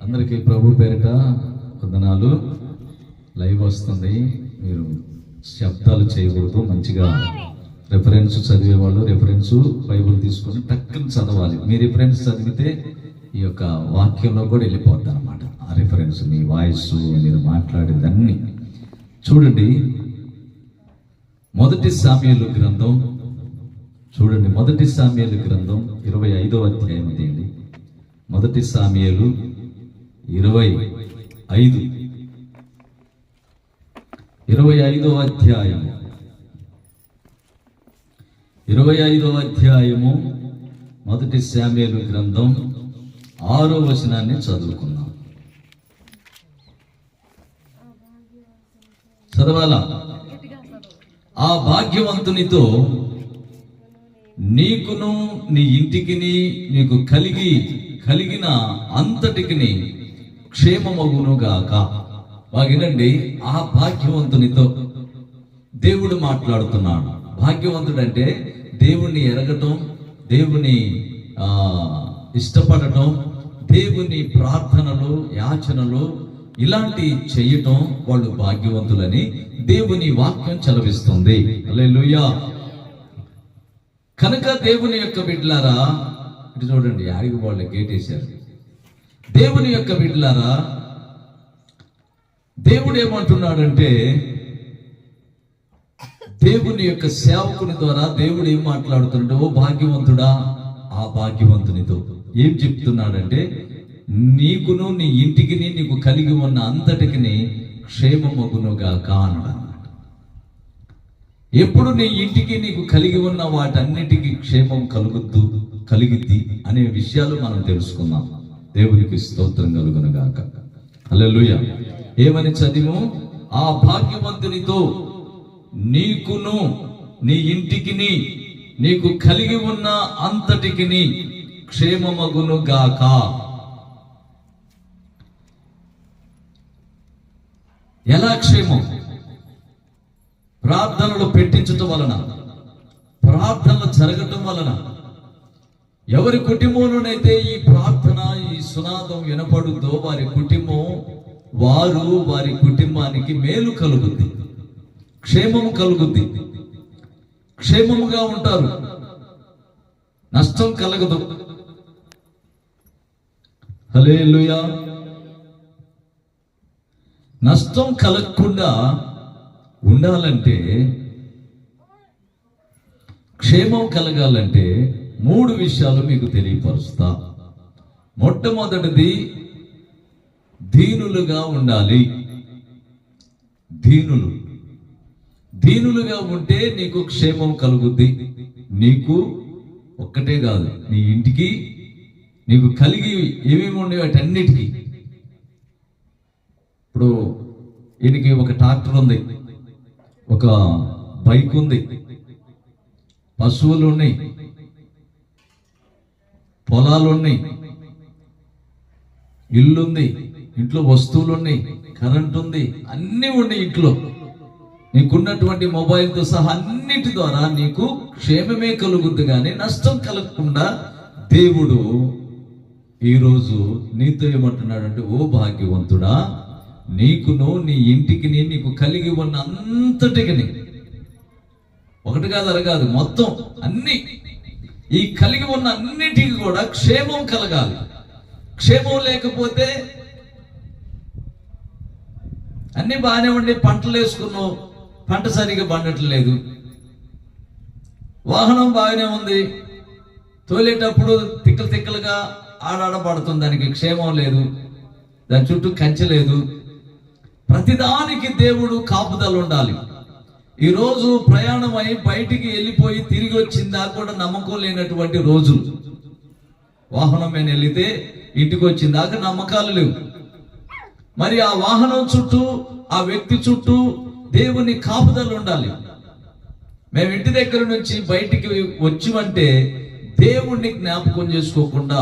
అందరికీ ప్రభు పేరిట వందనాలు. లైవ్ వస్తుంది, మీరు శబ్దాలు చేయకూడదు. మంచిగా రెఫరెన్స్ చదివేవాళ్ళు రెఫరెన్స్ బైబుల్ తీసుకొని టక్కుని చదవాలి. మీ రెఫరెన్స్ చదివితే ఈ యొక్క వాక్యంలో కూడా వెళ్ళిపోద్ది అనమాట. ఆ రెఫరెన్స్ మీ వాయిస్ మీరు మాట్లాడేదన్నీ చూడండి. మొదటి సామ్యూయేలు గ్రంథం చూడండి. మొదటి సామ్యూయేలు గ్రంథం 25వ అధ్యాయం తీయండి. మొదటి సామ్యూయేలు 25వ అధ్యాయము 25వ అధ్యాయము మొదటి సామ్యూయేలు గ్రంథం 6వ వచనాన్ని చదువుకుందాం. చదవాలా? ఆ భాగ్యవంతునితో నీకును నీ ఇంటికిని నీకు కలిగిన అంతటికిని క్షేమమగునుగాక. బాగినండి, ఆ భాగ్యవంతునితో దేవుడు మాట్లాడుతున్నాడు. భాగ్యవంతుడు అంటే దేవుణ్ణి ఎరగటం, దేవుని ఇష్టపడటం, దేవుని ప్రార్థనలు యాచనలు ఇలాంటి చేయటం వాళ్ళు భాగ్యవంతులని దేవుని వాక్యం చలవిస్తుంది. హల్లెలూయా. కనుక దేవుని యొక్క బిడ్డలారా, ఇటు చూడండి, ఆడికి వాళ్ళ గేట్ వేశారు. దేవుని యొక్క బిడ్డలారా, దేవుడు ఏమంటున్నాడంటే, దేవుని యొక్క సేవకుని ద్వారా దేవుడు ఏం మాట్లాడుతున్నాడు? ఓ భాగ్యవంతుడా, ఆ భాగ్యవంతునితో ఏం చెప్తున్నాడంటే, నీకును నీ ఇంటికిని నీకు కలిగి ఉన్న అంతటికిని క్షేమమగునుగాక అన్నాడు. ఎప్పుడు నీ ఇంటికి నీకు కలిగి ఉన్న వాటన్నిటికీ క్షేమం కలిగిద్ది అనే విషయాలు మనం తెలుసుకుందాం. దేవునికి స్తోత్రం కలుగునుగాక. హల్లెలూయా. ఏమని చదివు? ఆ భాగ్యవంతునితో నీకును నీ ఇంటికిని నీకు కలిగి ఉన్న అంతటికిని క్షేమమగునుగాక. ఎలా క్షేమం? ప్రార్థనలు పెట్టించటం వలన, ప్రార్థనలు జరగటం వలన. ఎవరి కుటుంబంలోనైతే ఈ ప్రార్థన ఈ సునాదం వినపడుద్దో వారి కుటుంబానికి మేలు కలుగుద్ది, క్షేమము కలుగుద్ది, క్షేమముగా ఉంటారు, నష్టం కలగదు. హల్లెలూయా. నష్టం కలగకుండా ఉండాలంటే, క్షేమం కలగాలంటే 3 విషయాలు మీకు తెలియపరుస్తా. మొట్టమొదటిది, దీనులుగా ఉండాలి. దీనులుగా ఉంటే నీకు క్షేమం కలుగుద్ది. నీకు ఒక్కటే కాదు, నీ ఇంటికి నీకు కలిగి ఏమేమి ఉండేవి వాటన్నిటికీ. ఇప్పుడు ఈయనకి ఒక ట్రాక్టర్ ఉంది, ఒక బైక్ ఉంది, పశువులు ఉన్నాయి, పొలాలు ఉన్నాయి, ఇల్లు ఉంది, ఇంట్లో వస్తువులు ఉన్నాయి, కరెంట్ ఉంది, అన్నీ ఉన్నాయి ఇంట్లో. నీకున్నటువంటి మొబైల్తో సహా అన్నిటి ద్వారా నీకు క్షేమమే కలుగుద్ది, కానీ నష్టం కలగకుండా దేవుడు ఈరోజు నీతో ఏమంటున్నాడంటే, ఓ భాగ్యవంతుడా, నీకును నీ ఇంటికి నీకు కలిగి ఉన్న అంతటికి, ఒకటి కాదు అరగాదు, మొత్తం అన్ని, ఈ కలిగి ఉన్న అన్నిటికి కూడా క్షేమం కలగాలి. క్షేమం లేకపోతే అన్ని బాగానే ఉండి పంటలు వేసుకున్నావు, పంట సరిగా పండట్లేదు. వాహనం బాగానే ఉంది, తోలేటప్పుడు తిక్కలుగా ఆడాడబడుతుంది, దానికి క్షేమం లేదు, దాని చుట్టూ కంచె లేదు. ప్రతిదానికి దేవుడు కాపుదల ఉండాలి. ఈరోజు ప్రయాణమై బయటికి వెళ్ళిపోయి తిరిగి వచ్చిందా కూడా నమ్మకం లేనటువంటి రోజులు. వాహనం మీద వెళితే ఇంటికి వచ్చిందాక నమ్మకాలు లేవు. మరి ఆ వాహనం చుట్టూ, ఆ వ్యక్తి చుట్టూ దేవుని కాపుదల ఉండాలి. మేము ఇంటి దగ్గర నుంచి బయటికి వచ్చిమంటే దేవుణ్ణి జ్ఞాపకం చేసుకోకుండా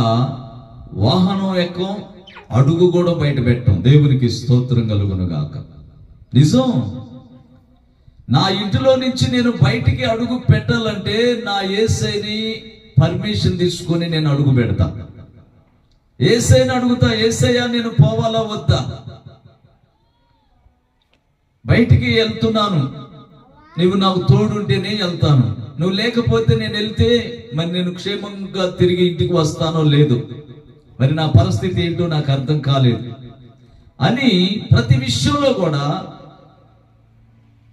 వాహనం ఎక్కం, అడుగు కూడా బయట పెట్టం. దేవునికి స్తోత్రం కలుగునుగాక. నిజం, నా ఇంటిలో నుంచి నేను బయటికి అడుగు పెట్టాలంటే నా యేసయ్యని పర్మిషన్ తీసుకొని నేను అడుగు పెడతా. యేసయ్యని అడుగుతా, యేసయ్య నేను పోవాలా వద్దా? బయటికి వెళ్తున్నాను, నువ్వు నాకు తోడుంటేనే వెళ్తాను, నువ్వు లేకపోతే నేను వెళ్తే మరి నేను క్షేమంగా తిరిగి ఇంటికి వస్తానో లేదు, మరి నా పరిస్థితి ఏంటో నాకు అర్థం కాలేదు అని ప్రతి విషయంలో కూడా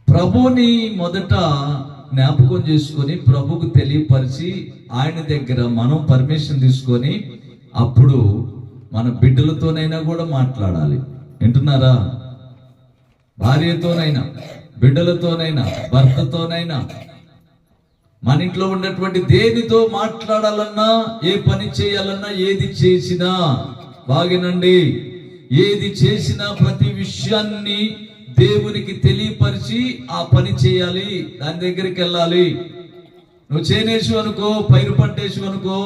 ప్రభుని మొదట జ్ఞాపకం చేసుకొని ప్రభుకు తెలియపరిచి ఆయన దగ్గర మనం పర్మిషన్ తీసుకొని అప్పుడు మన బిడ్డలతోనైనా కూడా మాట్లాడాలి. వింటున్నారా? భార్యతోనైనా, బిడ్డలతోనైనా, భర్తతోనైనా, మన ఇంట్లో ఉన్నటువంటి దేనితో మాట్లాడాలన్నా, ఏ పని చేయాలన్నా, ఏది చేసినా బాగేనండి, ఏది చేసినా ప్రతి విషయాన్ని దేవునికి తెలియపరిచి ఆ పని చేయాలి, దాని దగ్గరికి వెళ్ళాలి. నువ్వు చేనేసు అనుకో, పైరు పంటేసు అనుకో,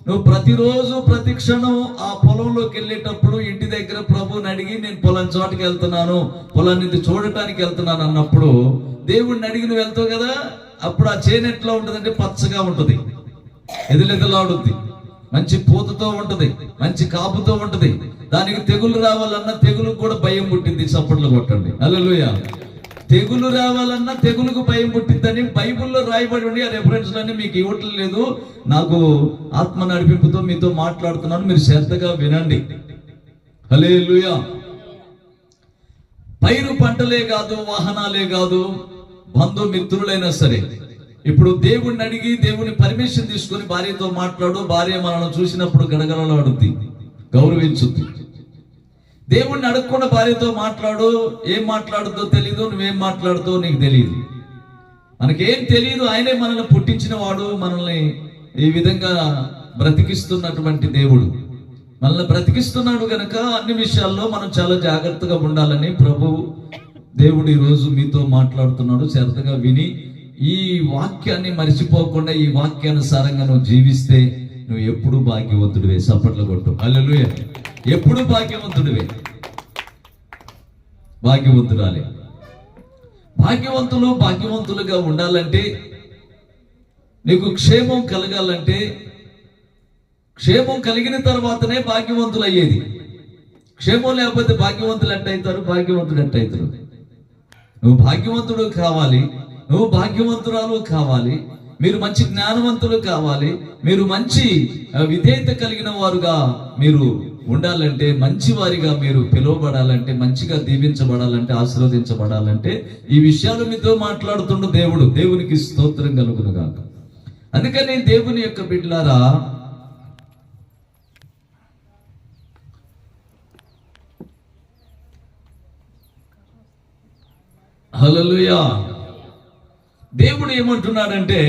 నువ్వు ప్రతిరోజు ప్రతి క్షణం ఆ పొలంలోకి వెళ్ళేటప్పుడు ఇంటి దగ్గర ప్రభుని అడిగి నేను పొలం చోటుకి వెళ్తున్నాను, పొలాన్ని చూడటానికి వెళ్తున్నాను అన్నప్పుడు దేవుడిని అడిగి నువ్వు వెళ్తావు కదా, అప్పుడు ఆ చేను ఎట్లా ఉంటుందంటే పచ్చగా ఉంటుంది, ఎదులెదలాడుద్ది, మంచి పూతతో ఉంటది, మంచి కాపుతో ఉంటది. దానికి తెగులు రావాలన్నా తెగులుకు కూడా భయం పుట్టింది. చప్పట్లు కొట్టండి హల్లెలూయా. తెగులు రావాలన్నా తెగులుకు భయం పుట్టిందని బైబిల్లో రాయబడి ఉండి ఆ రెఫరెన్స్లన్నీ మీకు ఇవ్వట్లేదు. నాకు ఆత్మ నడిపింపుతో మీతో మాట్లాడుతున్నాను, మీరు శ్రద్ధగా వినండి. హల్లెలూయా. పైరు పంటలే కాదు, వాహనాలే కాదు, బంధుమిత్రులైనా సరే ఇప్పుడు దేవుణ్ణి అడిగి దేవుని పర్మిషన్ తీసుకొని భార్యతో మాట్లాడు, భార్య మనల్ని చూసినప్పుడు గడగడలాడుద్ది, గౌరవించుద్ది. దేవుణ్ణి అడగకుండా భార్యతో మాట్లాడు, ఏం మాట్లాడుతో తెలీదు, నువ్వేం మాట్లాడుతావు నీకు తెలియదు, మనకేం తెలియదు. ఆయనే మనల్ని పుట్టించిన వాడు, మనల్ని ఈ విధంగా బ్రతికిస్తున్నటువంటి దేవుడు, మనల్ని బ్రతికిస్తున్నాడు కనుక అన్ని విషయాల్లో మనం చాలా జాగ్రత్తగా ఉండాలని ప్రభు దేవుడు ఈరోజు మీతో మాట్లాడుతున్నాడు. శ్రద్ధగా విని ఈ వాక్యాన్ని మర్చిపోకుండా ఈ వాక్యానుసారంగా నువ్వు జీవిస్తే నువ్వు ఎప్పుడు భాగ్యవంతుడివే. చప్పట్లు కొట్టు హల్లెలూయా. ఎప్పుడు భాగ్యవంతుడివే, భాగ్యవంతురాలే. భాగ్యవంతులుగా ఉండాలంటే, నీకు క్షేమం కలగాలంటే, క్షేమం కలిగిన తర్వాతనే భాగ్యవంతులు అయ్యేది. క్షేమం లేకపోతే భాగ్యవంతులు ఎట్టయితారు, భాగ్యవంతుడు ఎట్టయితారు? నువ్వు భాగ్యవంతుడు కావాలి, నువ్వు భాగ్యవంతురాలు కావాలి, మీరు మంచి జ్ఞానవంతులు కావాలి, మీరు మంచి విధేయత కలిగిన వారుగా మీరు ఉండాలంటే, మంచి వారిగా మీరు పిలువబడాలంటే, మంచిగా దీవించబడాలంటే, ఆశీర్వదించబడాలంటే ఈ విషయాలు మీతో మాట్లాడుతున్న దేవుడు. దేవునికి స్తోత్రం కలుగును గాక. అందుకని దేవుని యొక్క బిడ్డలారా, హల్లెలూయా. దేవుడు ఏమంటున్నాడంటే,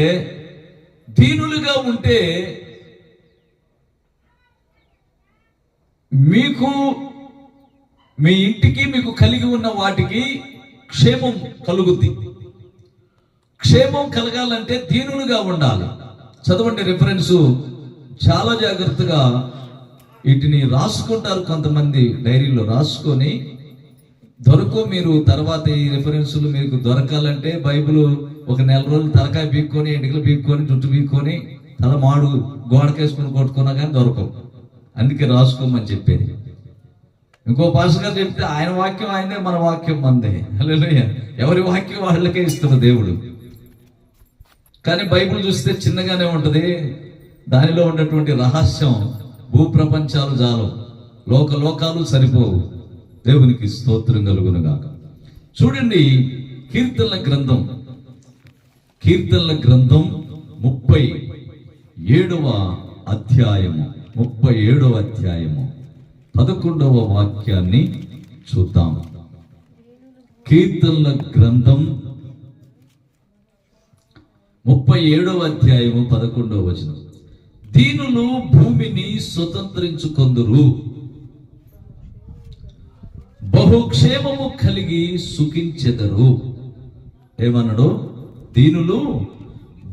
దీనులుగా ఉంటే మీకు, మీ ఇంటికి, మీకు కలిగి ఉన్న వాటికి క్షేమం కలుగుద్ది. క్షేమం కలగాలంటే దీనులుగా ఉండాలి. చదవండి రిఫరెన్సు, చాలా జాగ్రత్తగా వీటిని రాసుకుంటారు కొంతమంది, డైరీలో రాసుకొని దొరకు. మీరు తర్వాత ఈ రిఫరెన్సులు మీకు దొరకాలంటే బైబిల్ ఒక నెల రోజులు తలకాయ పీక్కొని, ఎంటికలు పీక్కొని, జుట్టు పీక్కొని, తల మాడు గోడకేసుకొని కొట్టుకున్నా కానీ దొరకవు. అందుకే రాసుకోమని చెప్పేది. ఇంకో పాస్టర్ గారు చెప్తే ఆయన వాక్యం ఆయనే, మన వాక్యం మందే. హల్లెలూయా. ఎవరి వాక్యం వాళ్ళకే ఇస్తున్న దేవుడు. కానీ బైబిల్ చూస్తే చిన్నగానే ఉంటది, దానిలో ఉన్నటువంటి రహస్యం భూప్రపంచాలు చాలు, లోకాలు సరిపోవు. దేవునికి స్తోత్రం కలుగును గాక. చూడండి, కీర్తనల గ్రంథం 37వ అధ్యాయము 11వ వాక్యాన్ని చూద్దాం. కీర్తనల గ్రంథం 37వ అధ్యాయము 11వ వచనం. దీనులు భూమిని స్వతంత్రించుకొందురు, బహుక్షేమము కలిగి సుఖించెదరు. ఏమన్నాడు? దీనులు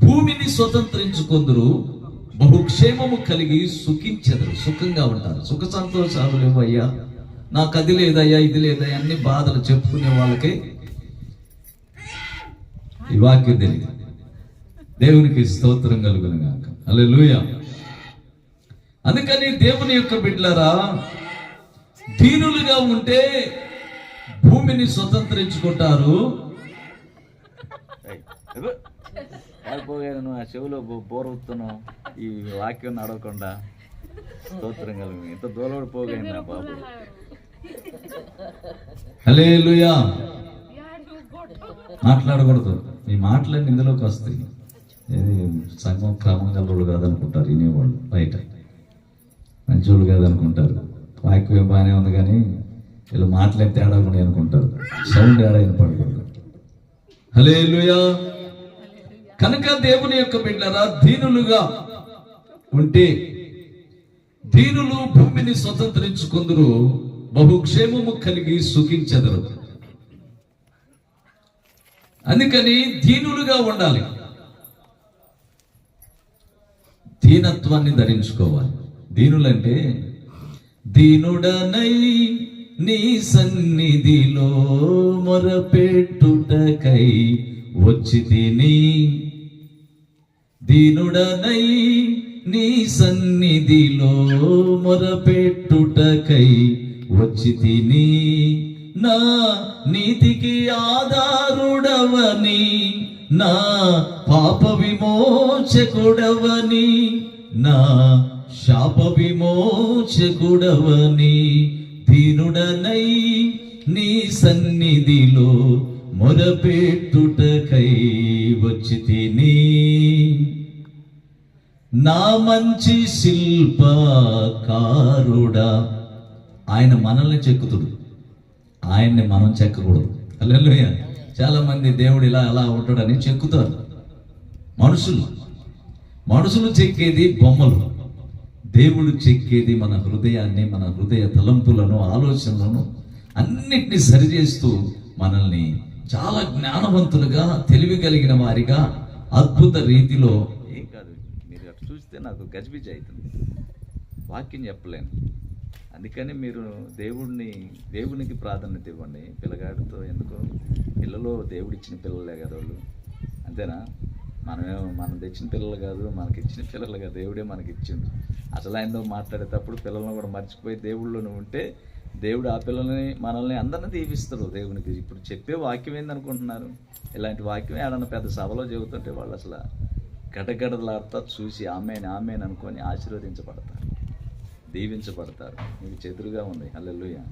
భూమిని స్వతంత్రించుకొందురు, బహుక్షేమము కలిగి సుఖించెదరు. సుఖంగా ఉంటారు. సుఖ సంతోషాలు లేవయ్యా, నాకు అది లేదయ్యా, ఇది లేదయ్యా, అన్ని బాధలు చెప్పుకునే వాళ్ళకి ఈ వాక్యం తెలియదు. దేవునికి స్తోత్రం కలుగును గాక. హల్లెలూయా. అందుకని దేవుని యొక్క బిడ్డలారా, దీనులుగా ఉంటే భూమిని స్వతంత్రించుకుంటారు. నువ్వు ఆ చెవులో బోరవుతున్నావు, ఈ వాక్యం నడవకుండా. స్తోత్రం కలిగి ఇంత దూరం పోగైనా బాబు. హల్లెలూయా. మాట్లాడకూడదు, ఈ మాటలన్నీ ఇందులోకి వస్తాయి. సంఘం క్రమం గలవాళ్ళు కాదనుకుంటారు వినేవాళ్ళు, బయట మంచోళ్ళు కాదనుకుంటారు. వాక్యం బాగానే ఉంది కానీ వీళ్ళు మాటలే తేడా కూడా అనుకుంటారు, సౌండ్ తేడా వినపడకూడదు. హల్లెలూయా. కనుక దేవుని యొక్క బిడ్డలారా, దీనులుగా ఉంటే దీనులు భూమిని స్వతంత్రించుకుందరు, బహుక్షేమము కలిగి సుఖించెదరు. అందుకని దీనులుగా ఉండాలి, దీనత్వాన్ని ధరించుకోవాలి. దీనులంటే దీనుడనై నీ సన్నిధిలో మొరపెట్టుటకై వచ్చి తిని, దీనుడనై నీ సన్నిధిలో మొరపెట్టుటకై వచ్చి తిని, నా నీతికి ఆధారుడవని, నా పాప విమోచకుడవని, నా శాప విమోచకుడవని, దీనుడనై నీ సన్నిధిలో మొరపెట్టుటకై వచ్చి తిని, నా మంచి శిల్పకారుడా. ఆయన మనల్ని చెక్కుతుడు, ఆయన్ని మనం చెక్కకూడదు. హల్లెలూయా. చాలా మంది దేవుడు ఇలా అలా ఉంటాడని చెక్కుతారు. మనుషులు చెక్కేది బొమ్మలు, దేవుడు చెక్కేది మన హృదయాన్ని, మన హృదయ తలంపులను, ఆలోచనలను అన్నిటినీ సరిచేస్తూ మనల్ని చాలా జ్ఞానవంతులుగా, తెలివి కలిగిన వారిగా, అద్భుత రీతిలో. ఏం కాదు, మీరు అటు చూస్తే నాకు గజిబిజి అవుతుంది, వాక్యం చెప్పలేను. అందుకని మీరు దేవునికి ప్రాధాన్యత ఇవ్వండి. పిల్లగాడితో ఎందుకో, పిల్లలు దేవుడిచ్చిన పిల్లలే కదా వాళ్ళు, అంతేనా? మనం తెచ్చిన పిల్లలు కాదు, మనకి ఇచ్చిన పిల్లలు కాదు, దేవుడే మనకి ఇచ్చిండు. అసలు ఆయనతో మాట్లాడేటప్పుడు పిల్లలను కూడా మర్చిపోయి దేవుళ్ళను ఉంటే దేవుడు ఆ పిల్లల్ని, మనల్ని అందరినీ దీవిస్తాడు. దేవునికి ఇప్పుడు చెప్పే వాక్యం ఏందనుకుంటున్నారు? ఇలాంటి వాక్యం ఏడన్నా పెద్ద సభలో చెబుతుంటే వాళ్ళు అసలు గడగడలాడుతా చూసి ఆమెన్ అనుకొని ఆశీర్వదించబడతారు, దీవించబడతారు. మీకు చెదురుగా ఉంది, హల్లెలూయా,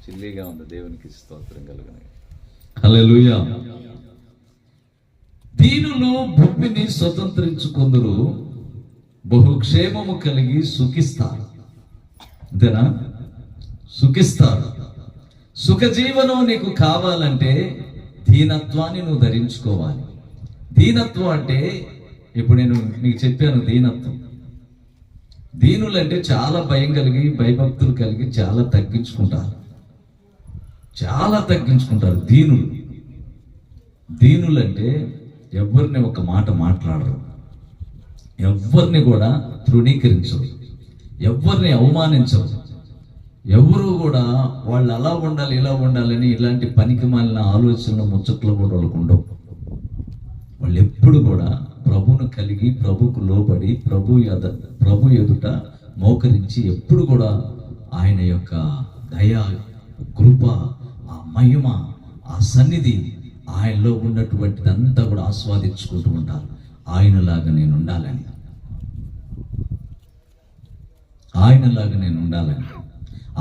చిల్లీగా ఉంది. దేవునికి స్తోత్రం కలుగును. హల్లెలూయా. దీనులు భూమిని స్వతంత్రించుకుందరు, బహుక్షేమము కలిగి సుఖిస్తారు. అంతేనా? సుఖిస్తారు. సుఖజీవనం నీకు కావాలంటే దీనత్వాన్ని నువ్వు ధరించుకోవాలి. దీనత్వం అంటే ఇప్పుడు నేను మీకు చెప్పాను, దీనత్వం. దీనులంటే చాలా భయం కలిగి, భయభక్తులు కలిగి చాలా తగ్గించుకుంటారు. దీనులంటే ఎవరిని ఒక మాట మాట్లాడరు, ఎవరిని కూడా తృణీకరించరు, ఎవరిని అవమానించరు. ఎవరు కూడా వాళ్ళు అలా ఉండాలి, ఇలా ఉండాలని ఇలాంటి పనికి మాలిన ఆలోచనలు, ముచ్చట్లు కూడా వాళ్ళకు ఉండవు. వాళ్ళు ఎప్పుడు కూడా ప్రభువును కలిగి, ప్రభుకు లోబడి, ప్రభు ఎదుట మోకరించి ఎప్పుడు కూడా ఆయన యొక్క దయ, కృప, ఆ మహిమ, ఆ సన్నిధి, ఆయనలో ఉన్నటువంటిదంతా కూడా ఆస్వాదించుకుంటూ ఉంటారు. ఆయనలాగా నేను ఉండాలని,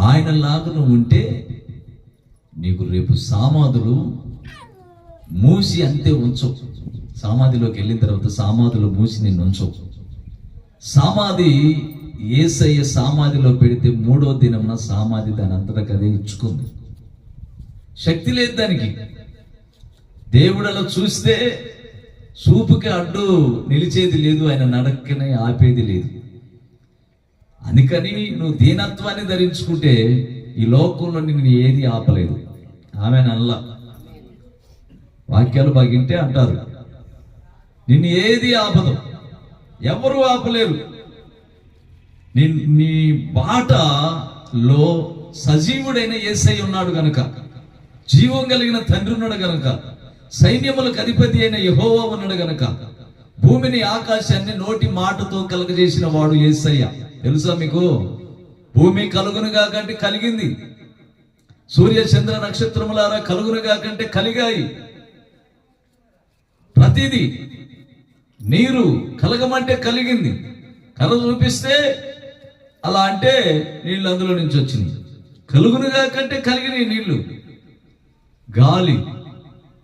ఆయనలాగా నువ్వు ఉంటే నీకు రేపు సమాధులు మూసి అంతే ఉంచవు. సమాధిలోకి వెళ్ళిన తర్వాత సమాధిలో మూసి నిన్ను ఉంచవు. సమాధి యేసయ్య సమాధిలో పెడితే 3వ దినమున సమాధి దాని అంతటా కదే ఇచ్చుకుంది. శక్తి లేదు దానికి. దేవుడు అలా చూస్తే చూపుకి అడ్డు నిలిచేది లేదు, ఆయన నడకనే ఆపేది లేదు. అందుకని నువ్వు దీనత్వాన్ని ధరించుకుంటే ఈ లోకంలో నిన్ను ఏది ఆపలేదు. ఆమె నల్లా వాక్యాలు బాగింటే అంటారు, నిన్ను ఏది ఆపదు, ఎవరు ఆపలేరు. నీ బాటలో సజీవుడైన యేసయ్య ఉన్నాడు గనుక, జీవం కలిగిన తండ్రి ఉన్నాడు గనుక, సైన్యములకు అధిపతి అయిన యెహోవా ఉన్నాడు గనుక, భూమిని ఆకాశాన్ని నోటి మాటతో కలగజేసిన వాడు యేసయ్య. తెలుసా మీకు? భూమి కలుగునుగా కంటే కలిగింది, సూర్య చంద్ర నక్షత్రములారా కలుగునుగా కంటే కలిగాయి. ప్రతిదీ నీరు కలగమంటే కలిగింది, కల చూపిస్తే అలా అంటే నీళ్ళు అందులో నుంచి వచ్చింది. కలుగునుగా కంటే కలిగినాయి నీళ్లు, గాలి,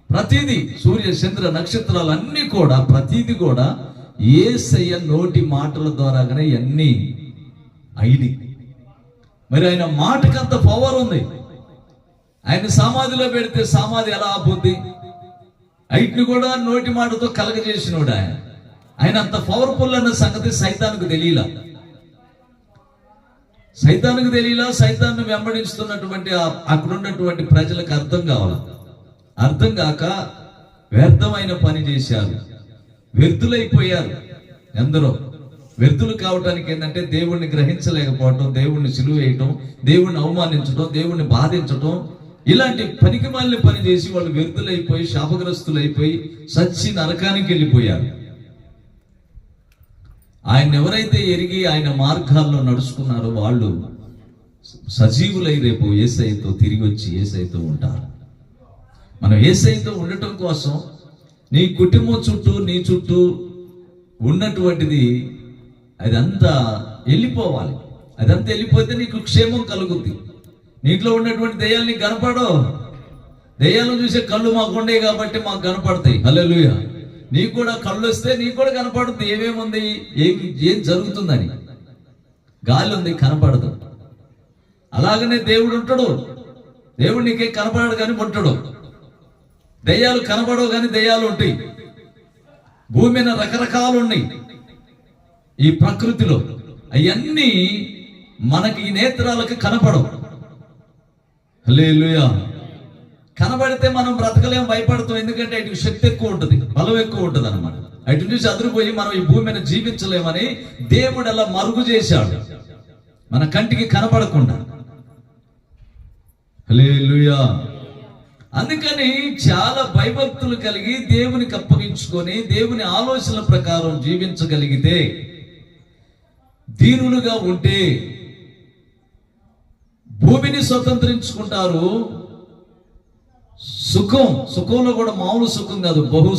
ప్రతిదీ, సూర్య చంద్ర నక్షత్రాలు అన్నీ కూడా, ప్రతిదీ కూడా యేసయ్య నోటి మాటల ద్వారాగానే అన్నీ అయినాయి. మరి ఆయన మాటకంత పవర్ ఉంది. ఆయన సమాధిలో పెడితే సమాధి ఎలా ఆపుద్ది? ఐట్ని కూడా నోటి మాటతో కలగజేసినోడు ఆయన. ఆయన అంత పవర్ఫుల్ అన్న సంగతి సైతానికి తెలియలా. సైతాన్ని వెంబడిస్తున్నటువంటి అక్కడ ఉన్నటువంటి ప్రజలకు అర్థం కావాల. అర్థం కాక వ్యర్థమైన పని చేశారు, వ్యర్థులైపోయారు. ఎందరో వ్యర్థులు కావటానికి ఏంటంటే దేవుణ్ణి గ్రహించలేకపోవటం, దేవుణ్ణి సిలువ వేయటం, దేవుణ్ణి అవమానించడం, దేవుణ్ణి బాధించటం, ఇలాంటి పనికి మాలిన పని చేసి వాళ్ళు వ్యర్థులైపోయి శాపగ్రస్తులైపోయి సచ్చి నరకానికి వెళ్ళిపోయారు. ఆయన ఎవరైతే ఎరిగి ఆయన మార్గాల్లో నడుచుకున్నారో వాళ్ళు సజీవులై రేపు యేసయ్యతో తిరిగి వచ్చి యేసయ్యతో ఉంటారు. మనం యేసయ్యతో ఉండటం కోసం నీ కుటుంబం చుట్టూ, నీ చుట్టూ ఉన్నటువంటిది అదంతా వెళ్ళిపోవాలి. అదంతా వెళ్ళిపోతే నీకు క్షేమం కలుగుద్ది. నీట్లో ఉన్నటువంటి దెయ్యాలు నీకు కనపడవు. దెయ్యాలను చూసే కళ్ళు మాకు ఉండేవి కాబట్టి మాకు కనపడతాయి. హల్లెలూయా. నీకు కూడా కళ్ళు వస్తే నీకు కూడా కనపడుతుంది ఏమేముంది, ఏం జరుగుతుందని. గాలి ఉంది, కనపడదు. అలాగనే దేవుడు ఉంటాడు. దేవుడు నీకే కనపడడు కానీ ఉంటాడు. దెయ్యాలు కనపడవు కానీ దెయ్యాలు ఉంటాయి. భూమి మీద రకరకాలు ఉన్నాయి ఈ ప్రకృతిలో. అవన్నీ మనకి ఈ నేత్రాలకు కనపడవు. హల్లెలూయా. కనబడితే మనం బ్రతకలేం, భయపడతాం. ఎందుకంటే అటు శక్తి ఎక్కువ ఉంటుంది, బలం ఎక్కువ ఉంటుంది అనమాట. అటు నుంచి అదిరిపోయి మనం ఈ భూమి మీద జీవించలేమని దేవుడు అలా మరుగు చేశాడు మన కంటికి కనపడకుండా. హల్లెలూయా. అందుకని చాలా భయభక్తులు కలిగి దేవునికి అప్పగించుకొని దేవుని ఆలోచనల ప్రకారం జీవించగలిగితే, దీనులుగా ఉంటే భూమిని స్వతంత్రించుకుంటారు. సుఖంలో కూడా మామూలు సుఖం కాదు, బహు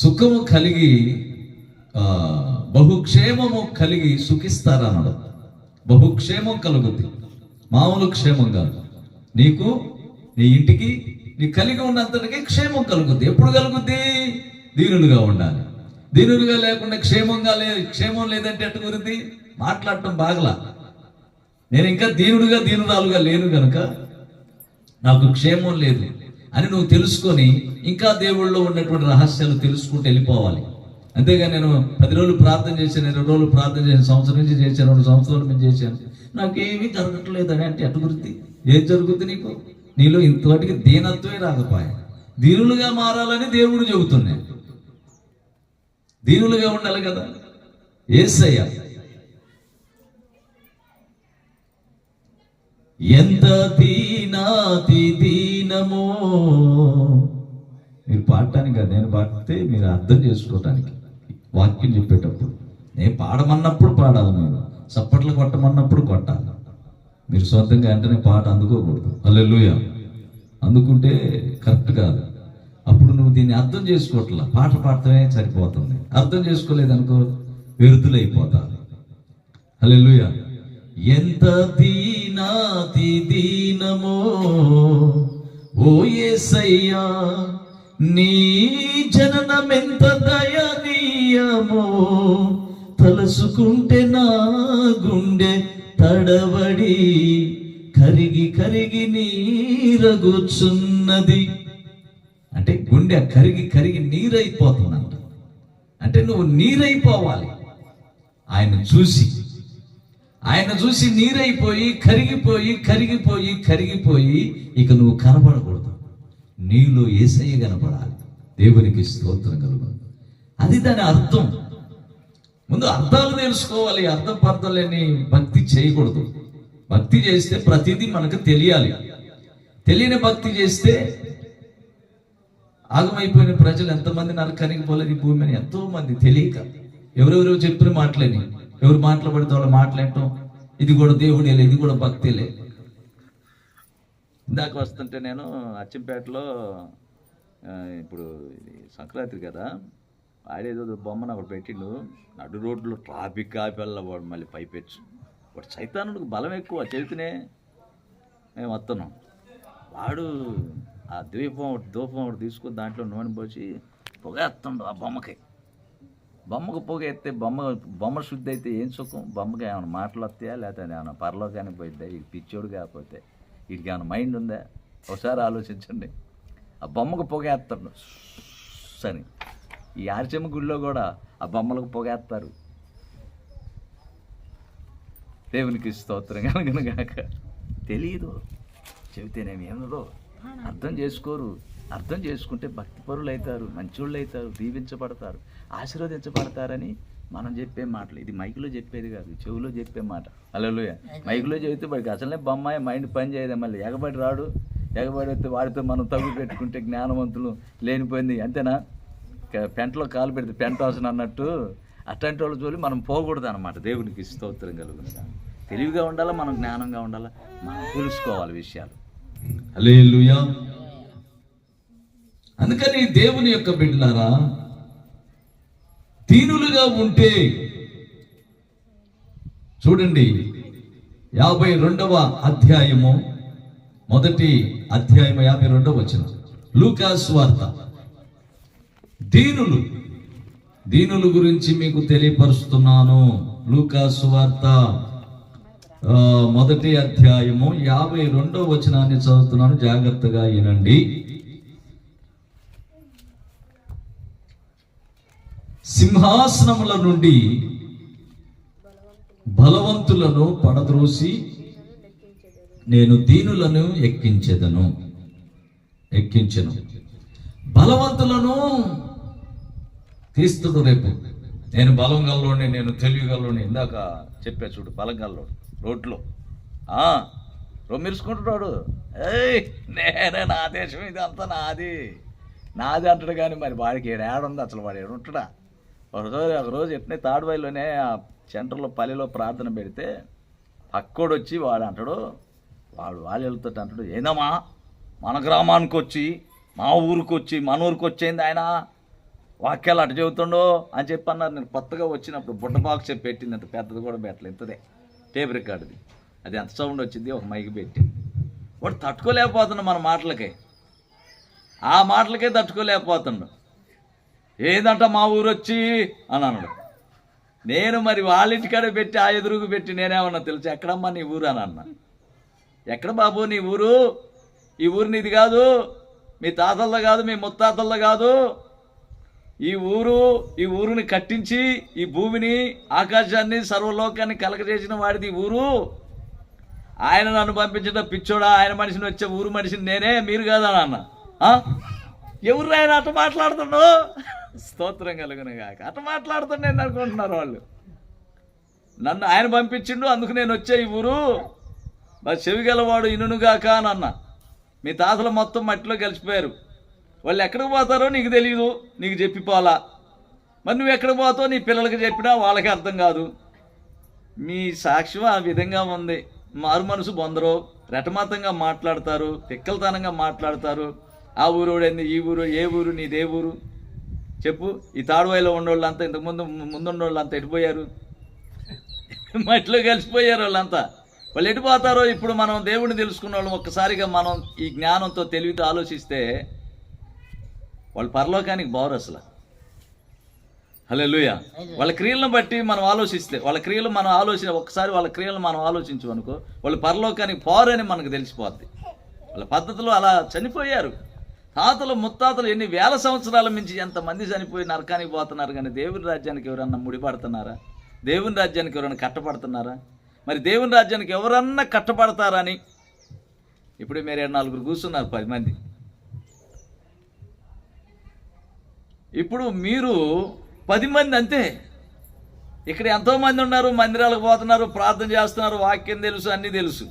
సుఖము కలిగి బహుక్షేమము కలిగి సుఖిస్తారన్నాడు. బహుక్షేమం కలుగుద్ది, మామూలు క్షేమం కాదు. నీకు, నీ ఇంటికి, నీ కలిగి ఉన్నంతటికి క్షేమం కలుగుద్ది. ఎప్పుడు కలుగుద్ది? దీనులుగా ఉండాలి. దీనులుగా లేకుండా క్షేమం లేదంటే ఎట్టు కుదిరిద్ది? మాట్లాడటం బాగలా. నేను ఇంకా దీనురాలుగా లేను కనుక నాకు క్షేమం లేదు అని నువ్వు తెలుసుకొని ఇంకా దేవుళ్ళలో ఉన్నటువంటి రహస్యాలు తెలుసుకుంటూ వెళ్ళిపోవాలి. అంతేగా నేను 10 రోజులు ప్రార్థన చేశాను, 20 రోజులు ప్రార్థన చేశాను, సంవత్సరం నుంచి చేశాను, 2 సంవత్సరాల నుంచి చేశాను, నాకేమీ జరగట్లేదని అంటే ఎట్టు గుర్తి? ఏం జరుగుద్ది నీకు? నీలో ఇంతవాటికి దీనత్వమే రాకపోయా. దీనులుగా మారాలని దేవుడు చెబుతున్నా. దీనులుగా ఉండాలి కదా. యేసయ్య ఎంత దీనమో, మీరు పాడటానికి కాదు, నేను పాడితే మీరు అర్థం చేసుకోవటానికి. వాక్యం చెప్పేటప్పుడు నేను పాడమన్నప్పుడు పాడాలి, మీరు చప్పట్లు కొట్టమన్నప్పుడు కొట్టాలి. మీరు సొంతంగా వెంటనే పాట అందుకోకూడదు. హల్లెలూయా. అందుకుంటే కరెక్ట్ కాదు. అప్పుడు నువ్వు దీన్ని అర్థం చేసుకోవట్లా. పాట పాడటమే సరిపోతుంది. అర్థం చేసుకోలేదనుకో వ్యర్థులైపోతారు. హల్లెలూయా. ఎంత దీనమో ఓ యేసయ్యా, నీ జననమెంత దయనీయమో, తలసుకుంటే నా గుండె తడబడి కరిగి నీరగుచున్నది. అంటే గుండె కరిగి నీరైపోతుందంట. అంటే నువ్వు నీరైపోవాలి. ఆయన చూసి నీరైపోయి కరిగిపోయి ఇక నువ్వు కనపడకూడదు. నీలో యేసయ్య కనపడాలి. దేవునికి స్తోత్రం కలుగును. అది దాని అర్థం. ముందు అర్థాలు తెలుసుకోవాలి. అర్థం లేని భక్తి చేయకూడదు. భక్తి చేస్తే ప్రతిదీ మనకు తెలియాలి. తెలియని భక్తి చేస్తే ఆగమైపోయిన ప్రజలు ఎంతమంది నరకానికి పోలేదు ఈ భూమి మీద? ఎంతో మంది తెలియక ఎవరెవరు చెప్పిన మాటలేని, ఎవరు మాట్లాడితే వాళ్ళు మాట్లాడటం, ఇది కూడా దేవుడేలే, ఇది కూడా భక్తిలే. ఇందాక వస్తుంటే నేను అచ్చంపేటలో ఇప్పుడు సంక్రాంతి కదా, ఆడేదో బొమ్మను ఒకటి పెట్టిండు. నడు రోడ్లో ట్రాఫిక్ ఆపేళ్ళ వాడు మళ్ళీ పైపెచ్చు. వాడు సైతానుడికి బలం ఎక్కువ, చెబితేనే మేము వస్తున్నాం. వాడు ఆ దూపం ఒకటి తీసుకొని దాంట్లో నూనె పోసి పొగేస్తుండు ఆ బొమ్మకు పొగ ఎత్తే బొమ్మ శుద్ధి అయితే ఏం సుఖం? బొమ్మకి ఏమైనా మాటలు వస్తాయా, లేకపోతే ఏమైనా పరలోకానికి పోయిద్దా? ఇది పిచ్చోడు కాకపోతే వీడికి ఏమైనా మైండ్ ఉందా? ఒకసారి ఆలోచించండి. ఆ బొమ్మకు పొగేస్తాడు అని. ఈ ఆర్చెమ్మ గుడిలో కూడా ఆ బొమ్మలకు పొగేస్తారు. దేవునికి స్తోత్రం కనుక తెలియదు, చెబితేనేమి ఏమదో అర్థం చేసుకోరు. అర్థం చేసుకుంటే భక్తిపరులు అవుతారు, మంచోళ్ళు అవుతారు, దీవించబడతారు, ఆశీర్వదించబడతారని మనం చెప్పే మాటలు. ఇది మైకులో చెప్పేది కాదు, చెవులో చెప్పే మాట. హల్లెలూయా. మైకులో చెబితే వాడికి అసలే బొమ్మాయి మైండ్ పని చేయదు. మళ్ళీ ఎగబడి రాడు. ఎగబడి వస్తే వాడితో మనం తగ్గు పెట్టుకుంటే జ్ఞానవంతులు లేనిపోయింది. అంతేనా? పెంటలో కాలు పెడితే పెంట వాసన అన్నట్టు అట్లాంటి వాళ్ళ జోలి మనం పోకూడదు అనమాట. దేవునికి స్తోత్రం కలుగునుగా. తెలివిగా ఉండాలా, మనం జ్ఞానంగా ఉండాలా, మనం తెలుసుకోవాలి విషయాలు. హల్లెలూయా. అందుకని దేవుని యొక్క బిడ్డలారా, దీనులుగా ఉంటే చూడండి, 52వ అధ్యాయము, మొదటి అధ్యాయము 52వ వచనం, లూకా సువార్త. దీనులు గురించి మీకు తెలియపరుస్తున్నాను. లూకా సువార్త మొదటి అధ్యాయము 52వ వచనాన్ని చదువుతున్నాను, జాగ్రత్తగా వినండి. సింహాసనముల నుండి బలవంతులను పడద్రోసి నేను దీనులను ఎక్కించెను. బలవంతులను తీస్తుడు రేపు. నేను బలం గల్లోని, నేను తెలియగల్లోని. ఇందాక చెప్పా చూడు, బలం గల్లోడు రోడ్లో రొమ్మిరుచుకుంటున్నాడు. నేనే, నా దేశం ఇది అంతా నాది అంటాడు. కానీ మరి వాడికి ఏడుంది అసలు? వాడు ఏడుంటాడా? ఒకరోజు ఎట్నే తాడుబాయిలోనే ఆ సెంటర్లో పల్లెలో ప్రార్థన పెడితే పక్కోడు వచ్చి వాడు అంటాడు, వాళ్ళు వెళ్తాడు అంటాడు, ఏందమ్మా మన గ్రామానికి వచ్చి, మా ఊరికి వచ్చి, మన ఊరికి వచ్చేయింది ఆయన వాక్యాలు అటు చెబుతుండో అని చెప్పి అన్నారు. నేను కొత్తగా వచ్చినప్పుడు బుట్ట బాక్స్ చెప్పి పెట్టింది, అంత పెద్దది కూడా పెట్టలేదు, ఇంతదే టేప్ రికార్డుది. అది ఎంత సౌండ్ వచ్చింది, ఒక మైక్ పెట్టి. వాడు తట్టుకోలేకపోతున్నాడు మన మాటలకే, ఆ మాటలకే తట్టుకోలేకపోతుండు. ఏదంట మా ఊరు వచ్చి అని అన్నాడు. నేను మరి వాళ్ళ ఇంటికాడ పెట్టి ఆ ఎదురుగు పెట్టి నేనేమన్నా తెలుసు, ఎక్కడమ్మా నీ ఊరు అని అన్నా. ఎక్కడ బాబు నీ ఊరు? ఈ ఊరు నీది కాదు, మీ తాతల్లో కాదు, మీ ముత్తాతల్లో కాదు. ఈ ఊరుని కట్టించి ఈ భూమిని, ఆకాశాన్ని, సర్వలోకాన్ని కలగజేసిన వాడిది ఈ ఊరు. ఆయన నన్ను పంపించడం పిచ్చోడా, ఆయన మనిషిని వచ్చే ఊరు మనిషిని నేనే, మీరు కాదని అన్న. ఎవరు ఆయన అట్ట మాట్లాడుతుండో? స్తోత్రం కలుగును గాక. అట్ట మాట్లాడుతుండే అనుకుంటున్నారు వాళ్ళు. నన్ను ఆయన పంపించిండు, అందుకు నేను వచ్చే ఈ ఊరు. మరి చెవిగలవాడు ఇనుగాక అని అన్న. మీ తాతలు మొత్తం మట్టిలో కలిసిపోయారు. వాళ్ళు ఎక్కడికి పోతారో నీకు తెలియదు, నీకు చెప్పిపోవాలా. మరి నువ్వు ఎక్కడికి పోతావు నీ పిల్లలకి చెప్పినా వాళ్ళకి అర్థం కాదు. మీ సాక్ష్యం ఆ విధంగా ఉంది. మారు మనసు బొందరు, రెటమాతంగా మాట్లాడతారు, తిక్కలతనంగా మాట్లాడతారు. ఆ ఊరోడేంది, ఈ ఊరు, ఏ ఊరు, నీదే ఊరు చెప్పు. ఈ తాడువాయిలో ఉన్నోళ్ళంతా, ముందున్న వాళ్ళంతా ఎటుపోయారు? మట్టిలో కలిసిపోయారు వాళ్ళంతా. వాళ్ళు ఎటుపోతారో ఇప్పుడు మనం దేవుడిని తెలుసుకున్న వాళ్ళు ఒక్కసారిగా మనం ఈ జ్ఞానంతో తెలివితో ఆలోచిస్తే వాళ్ళు పరలోకానికి బారు అసలు. హల్లెలూయా. వాళ్ళ క్రియలను బట్టి మనం ఆలోచిస్తే, వాళ్ళ క్రియలు మనం ఒక్కసారి వాళ్ళ క్రియలను మనం ఆలోచించు అనుకో, వాళ్ళు పరలోకానికి పోరని మనకు తెలిసిపోద్ది. వాళ్ళ పద్ధతులు అలా చనిపోయారు. తాతలు ముత్తాతలు ఎన్ని వేల సంవత్సరాల మించి ఎంతమంది చనిపోయి నరకానికి పోతున్నారు. కానీ దేవుని రాజ్యానికి ఎవరన్నా ముడిపడుతున్నారా? దేవుని రాజ్యానికి ఎవరన్నా కట్టపడుతున్నారా? మరి దేవుని రాజ్యానికి ఎవరన్నా కట్టపడతారని ఇప్పుడు మీరు 4 కూర్చున్నారు, 10 మంది. ఇప్పుడు మీరు 10 మంది అంతే. ఇక్కడ ఎంతోమంది ఉన్నారు, మందిరాలకు పోతున్నారు, ప్రార్థన చేస్తున్నారు, వాక్యం తెలుసు, అన్నీ తెలుసు.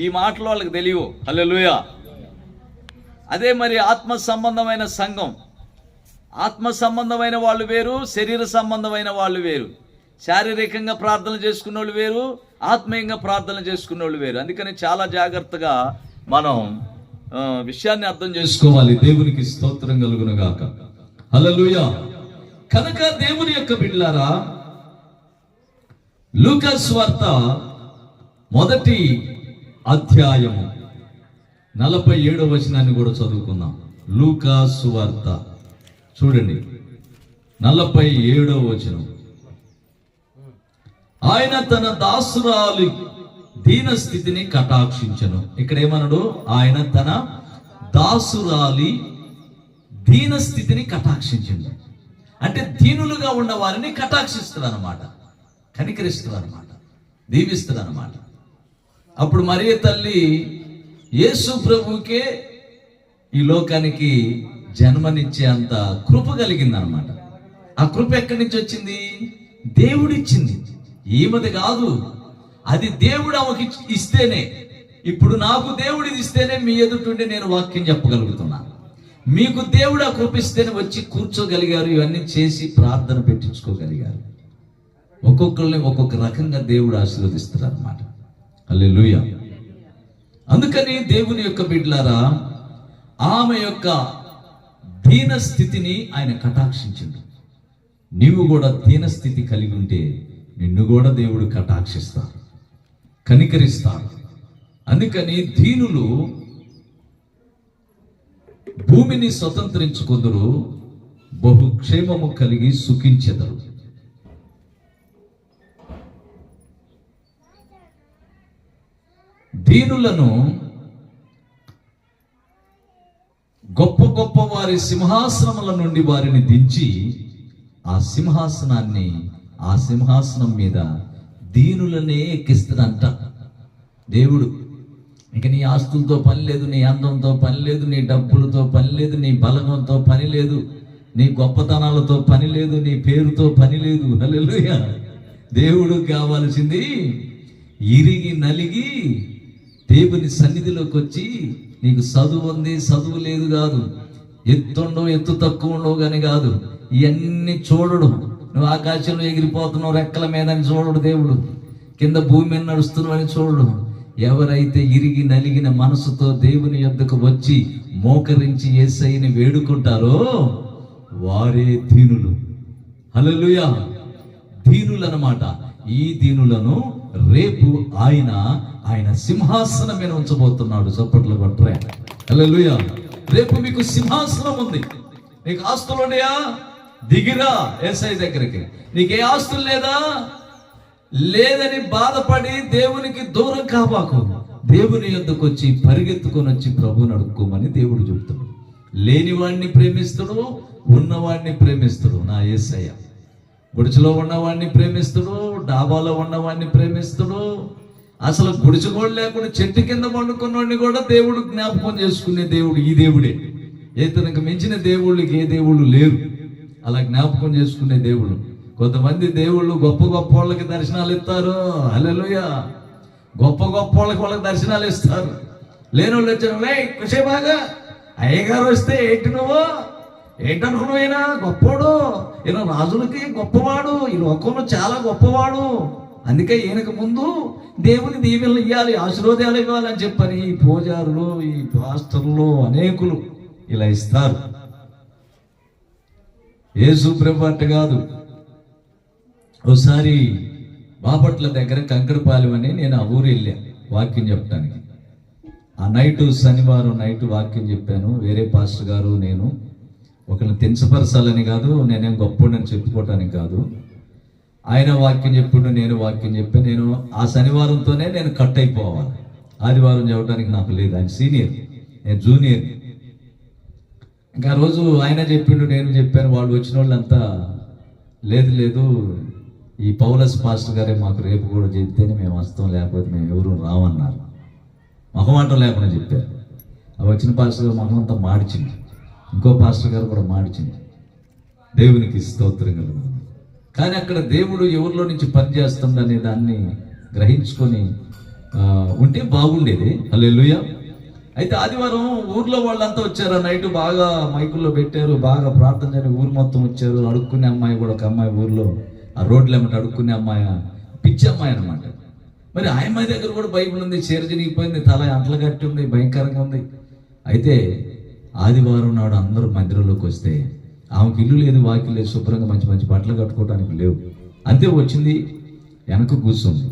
ఈ మాటలు వాళ్ళకి తెలియవు. హల్లెలూయా. అదే మరి ఆత్మ సంబంధమైన సంఘం, ఆత్మ సంబంధమైన వాళ్ళు వేరు, శరీర సంబంధమైన వాళ్ళు వేరు. శారీరకంగా ప్రార్థన చేసుకున్న వాళ్ళు వేరు, ఆత్మీయంగా ప్రార్థన చేసుకున్న వాళ్ళు వేరు. అందుకని చాలా జాగ్రత్తగా మనం విషయాన్ని అర్థం చేసుకోవాలి. దేవునికి స్తోత్రం కలుగును గాక. హల్లెలూయా. కనుక దేవుని యొక్క బిడ్డలారా, లూకా సువార్త 1వ అధ్యాయము 47వ వచనాన్ని కూడా చదువుకుందాం. లూకా సువార్త చూడండి, 47వ వచనం. ఆయన తన దాసురాలి దీన స్థితిని కటాక్షించను. ఇక్కడ ఏమన్నాడు? ఆయన తన దాసురాలి దీన స్థితిని కటాక్షించను. అంటే దీనులుగా ఉన్న వారిని కటాక్షిస్తాడు అనమాట, కనికరిస్తాడు అనమాట, దీవిస్తాడు అనమాట. అప్పుడు మరియ తల్లి యేసు ప్రభువుకే ఈ లోకానికి జన్మనిచ్చే అంత కృప కలిగిందనమాట. ఆ కృప ఎక్కడి నుంచి వచ్చింది? దేవుడిచ్చింది, ఈమెది కాదు. అది దేవుడు ఆమెకి ఇస్తేనే. ఇప్పుడు నాకు దేవుడిది ఇస్తేనే మీ ఎదుటుండి నేను వాక్యం చెప్పగలుగుతున్నా. మీకు దేవుడు ఆ కృప ఇస్తేనే వచ్చి కూర్చోగలిగారు, ఇవన్నీ చేసి ప్రార్థన పెట్టించుకోగలిగారు. ఒక్కొక్కరిని ఒక్కొక్క రకంగా దేవుడు ఆశీర్వదిస్తారు అన్నమాట. హల్లెలూయా. అందుకని దేవుని యొక్క బిడ్డలారా, ఆమె యొక్క దీన స్థితిని ఆయన కటాక్షించింది. నీవు కూడా దీన స్థితి కలిగి ఉంటే నిన్ను కూడా దేవుడు కటాక్షిస్తాడు, కనికరిస్తాడు. అందుకని దీనులు భూమిని స్వతంత్రించుకొందురు, బహుక్షేమము కలిగి సుఖించెదరు. దీనులను గొప్ప గొప్ప వారి సింహాసనముల నుండి వారిని దించి ఆ సింహాసనం మీద దీనులనే ఎక్కిస్తాడంట దేవుడు. ఇక నీ ఆస్తులతో పని లేదు, నీ అందంతో పని లేదు, నీ డబ్బులతో పని లేదు, నీ బలంతో పని లేదు, నీ గొప్పతనాలతో పని లేదు, నీ పేరుతో పని లేదు. హల్లెలూయా. దేవుడు కావాల్సింది ఇరిగి నలిగి దేవుని సన్నిధిలోకి వచ్చి, నీకు చదువు ఉంది చదువు లేదు కాదు, ఎత్తుండో ఎత్తు తక్కువ ఉండవు కానీ కాదు, ఇవన్నీ చూడడు. నువ్వు ఆకాశంలో ఎగిరిపోతున్నావు రెక్కల మీద అని చూడడు దేవుడు, కింద భూమి మీద నడుస్తున్నావు అని చూడడు. ఎవరైతే ఇరిగి నలిగిన మనసుతో దేవుని యొద్దకు వచ్చి మోకరించి యేసయ్యని వేడుకుంటారో వారే దీనులు. హల్లెలూయా. దీనులు అన్నమాట. ఈ దీనులను రేపు ఆయన సింహాసనం మీద ఉంచబోతున్నాడు. చప్పట్లు కొట్టరే. హల్లెలూయా. రేపు మీకు సింహాసనం ఉంది. నీకు ఆస్తులు ఉన్నాయా? దిగిరా యేసయ్య దగ్గరికి. నీకే ఆస్తులు లేదని బాధపడి దేవునికి దూరం కాబాకు. దేవుని యొద్దకు వచ్చి పరిగెత్తుకొని వచ్చి ప్రభువుని అడుక్కోమని దేవుడు చెప్తాడు. లేనివాడిని ప్రేమిస్తుడు, ఉన్నవాడిని ప్రేమిస్తుడు నా యేసయ్య. గుడిసెలో ఉన్నవాడిని ప్రేమిస్తుడు, డాబాలో ఉన్నవాడిని ప్రేమిస్తుడు. అసలు గుడిసె కూడా లేకుండా చెట్టు కింద పండుకున్నవాడిని కూడా దేవుడు జ్ఞాపకం చేసుకునే దేవుడు ఈ దేవుడే. ఇతనికి మించిన దేవుళ్ళకి ఏ దేవుళ్ళు లేరు. అలా జ్ఞాపకం చేసుకునే దేవుడు. కొంతమంది దేవుళ్ళు గొప్ప గొప్ప వాళ్ళకి దర్శనాలు ఇస్తారు. హల్లెలూయా. గొప్ప గొప్ప వాళ్ళకి దర్శనాలు ఇస్తారు. లేని వాళ్ళు వచ్చారు, కుసేబాగా అయ్యగారు వస్తే ఏంటి నువ్వు ఏంటనుకున్నాయినా గొప్పవాడు, ఈయన రాజులకి గొప్పవాడు, ఈ లోకంలో చాలా గొప్పవాడు, అందుకే ఈయనకు ముందు దేవుని దీవెనలు ఇవ్వాలి, ఆశీర్వాదాలు ఇవ్వాలని చెప్పని ఈ పూజారులు, ఈ పాస్టర్లు అనేకులు ఇలా ఇస్తారు. యేసు ప్రభు అట్ట కాదు. ఒకసారి బాపట్ల దగ్గర కంకరపాలెం అని నేను ఆ ఊరు వెళ్ళా వాక్యం చెప్పడానికి. ఆ నైటు శనివారం నైటు వాక్యం చెప్పాను. వేరే పాస్టర్ గారు నేను ఒకరిని తెంచపరచాలని కాదు, నేనేం గొప్పని చెప్పుకోవటానికి కాదు. ఆయన వాక్యం చెప్పుడు, నేను వాక్యం చెప్పాను. నేను ఆ శనివారంతోనే నేను కట్ అయిపోవాలి. ఆదివారం చెప్పడానికి నాకు లేదు. ఆయన సీనియర్, నేను జూనియర్. ఇంకా ఆ రోజు ఆయన చెప్పిండు, నేను చెప్పాను. వాళ్ళు వచ్చిన వాళ్ళంతా లేదు ఈ పౌలస్ పాస్టర్ గారే మాకు రేపు కూడా చెప్తేనే మేము వస్తాం, లేకపోతే మేము ఎవరు రామన్నారు. మొహమాటం లేకుండా చెప్పారు. ఆ వచ్చిన పాస్టర్ గారు మొహమంతా మాడిచింది, ఇంకో పాస్టర్ గారు కూడా మాడిచింది. దేవునికి స్తోత్రం కలుగుతుంది. కానీ అక్కడ దేవుడు ఎవరిలో నుంచి పనిచేస్తుంది అనే దాన్ని గ్రహించుకొని ఉంటే బాగుండేది. హల్లెలూయా. అయితే ఆదివారం ఊర్లో వాళ్ళంతా వచ్చారు. నైట్ బాగా మైకుల్లో పెట్టారు, బాగా ప్రార్థన చేయని ఊరు మొత్తం వచ్చారు. అడుక్కునే అమ్మాయి కూడా, ఒక అమ్మాయి ఊర్లో ఆ రోడ్లు ఏమంటే అడుక్కునే అమ్మాయి, పిచ్చి అమ్మాయి అనమాట. మరి ఆ అమ్మాయి దగ్గర కూడా బైబిల్ ఉంది, చీర చినిగిపోయింది, తల అంటలు కట్టి ఉంది, భయంకరంగా ఉంది. అయితే ఆదివారం నాడు అందరూ మందిరంలోకి వస్తే ఆమెకి ఇల్లు లేదు, వాకిలు లేదు, శుభ్రంగా మంచి మంచి బట్టలు కట్టుకోవడానికి లేవు. అంతే వచ్చింది, వెనక కూర్చుంది.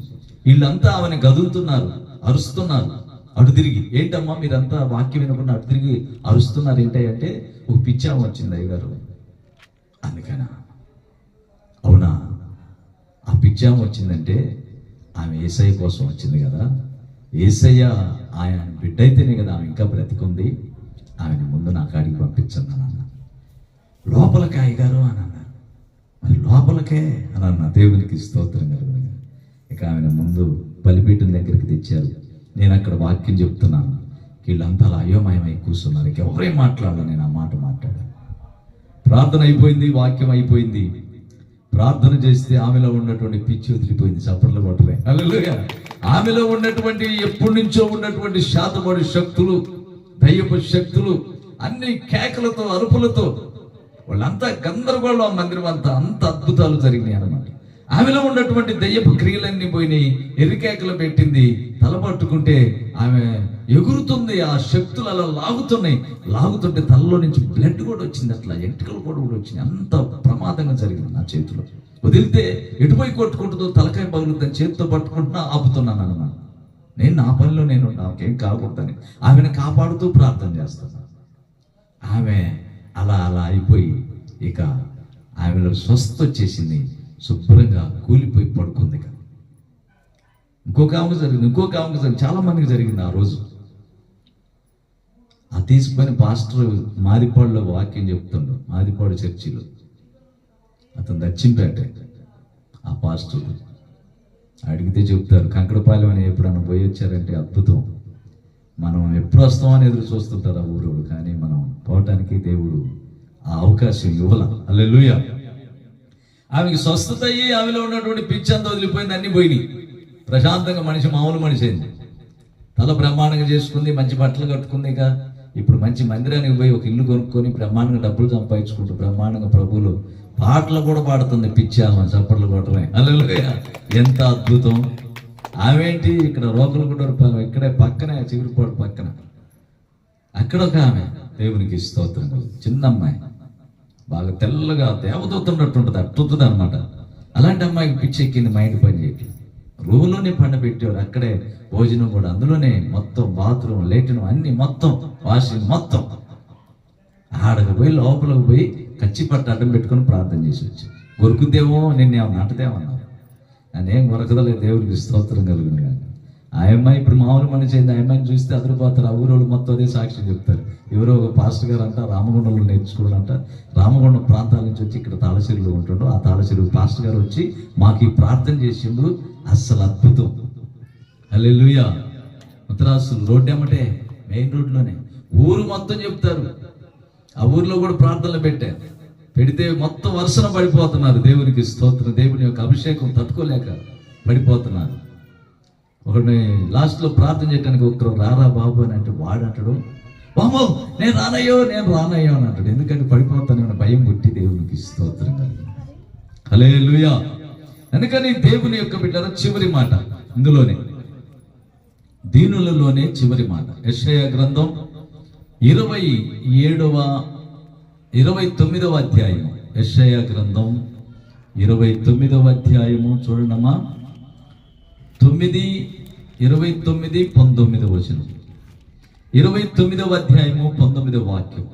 వీళ్ళంతా ఆమెను గదులుతున్నారు, అరుస్తున్నారు. అటు తిరిగి, ఏంటమ్మా మీరంతా వాక్యం వినకుండా అటు తిరిగి అరుస్తున్నారు ఏంటంటే, ఒక పిచ్చామ వచ్చింది అయ్యగారు. అందుకనా? అవునా? ఆ పిచ్చామ వచ్చిందంటే ఆమె యేసయ్య కోసం వచ్చింది కదా. యేసయ్య ఆయన బిడ్డ అయితేనే కదా ఆమె ఇంకా బ్రతికుంది. ఆమెను ముందు నా కాడికి పంపించండి అని అన్న. లోపలికి అయ్యగారు అని అన్నారు. మరి లోపలికే అని అన్న. దేవునికి స్తోత్రం కలుగును. ఇక ఆమెను ముందు బలిపీఠం దగ్గరికి తెచ్చారు. నేను అక్కడ వాక్యం చెప్తున్నాను. వీళ్ళంతా అలా అయోమయమై కూర్చున్నారు. ఇక ఎవరేం మాట్లాడాలి, నేను ఆ మాట మాట్లాడాను. ప్రార్థన అయిపోయింది, వాక్యం అయిపోయింది. ప్రార్థన చేస్తే ఆమెలో ఉన్నటువంటి పిచ్చి వదిలిపోయింది. చప్పట్లు కొట్టలే. హల్లెలూయా. ఆమెలో ఉన్నటువంటి ఎప్పటి నుంచో ఉన్నటువంటి శాతపడి శక్తులు, దయ్యపు శక్తులు అన్ని కేకలతో, అరుపులతో వాళ్ళంతా గందరగోళం. మందిరం అంతా అంత అద్భుతాలు జరిగినాయి అన్నమాట. ఆమెలో ఉన్నటువంటి దయ్యపు క్రియలన్నీ పోయినాయి. ఎరికేకలు పెట్టింది, తలపట్టుకుంటే ఆమె ఎగురుతుంది. ఆ శక్తులు అలా లాగుతున్నాయి. లాగుతుంటే తలలో నుంచి బ్లడ్ కూడా వచ్చింది, అట్లా ఎంటికలు కూడా వచ్చింది. అంత ప్రమాదంగా జరిగింది. నా చేతిలో వదిలితే ఎటుపోయి కొట్టుకుంటుందో, తలకాయ పగులుతుందని చేతితో పట్టుకుంటున్నా ఆపుతున్నాను అన్నమాట. నేను నా పనిలో నేను, నాకేం కాకూడదని ఆమెను కాపాడుతూ ప్రార్థన చేస్తాను. ఆమె అలా అలా అయిపోయి ఇక ఆమెలో స్వస్థ వచ్చేసింది. శుభ్రంగా కూలిపోయి పడుకుంది. ఇంకొక ఆమెకు జరిగింది, చాలా మందికి జరిగింది ఆ రోజు. ఆ తీసుకొని పాస్టర్ మాదిపాడులో వాక్యం చెప్తుండు, మాదిపాడు చర్చిలో. అతను దచ్చింపేట ఆ పాస్టర్. అడిగితే చెప్తారు, కంకడపాలెం అని ఎప్పుడన్నా పోయి వచ్చారంటే అద్భుతం. మనం ఎప్పుడు వస్తామని ఎదురు చూస్తుంటారు ఆ ఊరోడు, కానీ మనం పోవటానికి దేవుడు ఆ అవకాశం ఇవ్వాల. హల్లెలూయా. ఆమెకి స్వస్థత అయ్యి ఆమెలో ఉన్నటువంటి పిచ్చి అంతా వదిలిపోయింది, అన్ని పోయినాయి. ప్రశాంతంగా మనిషి మామూలు మనిషి అయింది. తల బ్రహ్మాండంగా చేసుకుంది, మంచి బట్టలు కట్టుకుంది. ఇక ఇప్పుడు మంచి మందిరానికి పోయి ఒక ఇల్లు కొనుక్కొని బ్రహ్మాండంగా డబ్బులు సంపాదించుకుంటూ బ్రహ్మాండంగా ప్రభువులు పాటలు కూడా పాడుతుంది. పిచ్చి ఆమె చప్పట్లు కొట్టమే. హల్లెలూయా. ఎంత అద్భుతం. ఆమె ఇక్కడ రోకలగుండ ఇక్కడే పక్కనే, చిగురుపాడు పక్కన అక్కడ ఒక ఆమె. దేవునికి స్తోత్రం. చిన్న అమ్మాయి, బాగా తెల్లగా దేవదూత ఉన్నట్టుంటుంది, అట్టుంటుంది అనమాట. అలాంటి అమ్మాయికి పిచ్చి ఎక్కింది, మైండ్ పని చేయట్లేదు. రూమ్లోనే పెట్టేవారు, అక్కడే భోజనం కూడా అందులోనే, మొత్తం బాత్రూమ్, లేటిన్ అన్ని మొత్తం, వాషింగ్ మొత్తం. ఆడకు పోయి లోపలికి పోయి కచ్చి పట్టు అడ్డం పెట్టుకొని ప్రార్థన చేసి వచ్చి, గొరుకుద్దేమో నిన్నేమన్నా అంటదేమన్నారు. నేనేం గొరకదలేదు. దేవుడికి స్తోత్రం కలుగును కానీ ఆ అమ్మాయి ఇప్పుడు మామూలు మనిషి అయింది. ఆ అమ్మాయిని చూస్తే అదిరిపోతారు. ఆ ఊరోళ్ళు మొత్తం అదే సాక్షి చెప్తారు. ఎవరో ఒక పాస్టర్ గారు అంట రామగుండంలో నేర్చుకోవాలంట. రామగుండం ప్రాంతాల నుంచి వచ్చి ఇక్కడ తాళసిరులో ఉంటుండో, ఆ తాళసిరు పాస్టర్ గారు వచ్చి మాకు ఈ ప్రార్థన చేసిండు. అస్సలు అద్భుతం. హల్లెలూయా. ఉత్తరాసులు రోడ్డు ఏమంటే మెయిన్ రోడ్లోనే ఊరు మొత్తం చెప్తారు. ఆ ఊర్లో కూడా ప్రార్థనలు పెడితే మొత్తం వర్షన పడిపోతున్నారు. దేవునికి స్తోత్రం. దేవుని యొక్క అభిషేకం తట్టుకోలేక పడిపోతున్నారు. ఒకటి లాస్ట్లో ప్రార్థన చేయడానికి ఒకరు రారా బాబు అని అంటే వాడంటాడు, బాబు నేను రానయ్యో అని అంటాడు. ఎందుకంటే పడిపోతానని భయం పుట్టి. దేవునికి స్తోత్రం కలిగింది. హల్లెలూయా. అందుకని దేవుని యొక్క బిడ్డల చివరి మాట ఇందులోనే, దీనులలోనే చివరి మాట. యెషయా గ్రంథం 29వ అధ్యాయము. యెషయా గ్రంథం 29వ అధ్యాయము చూడండమ్మా. 9:29, 19 వచనం. 29వ అధ్యాయము 19వ వాక్యం.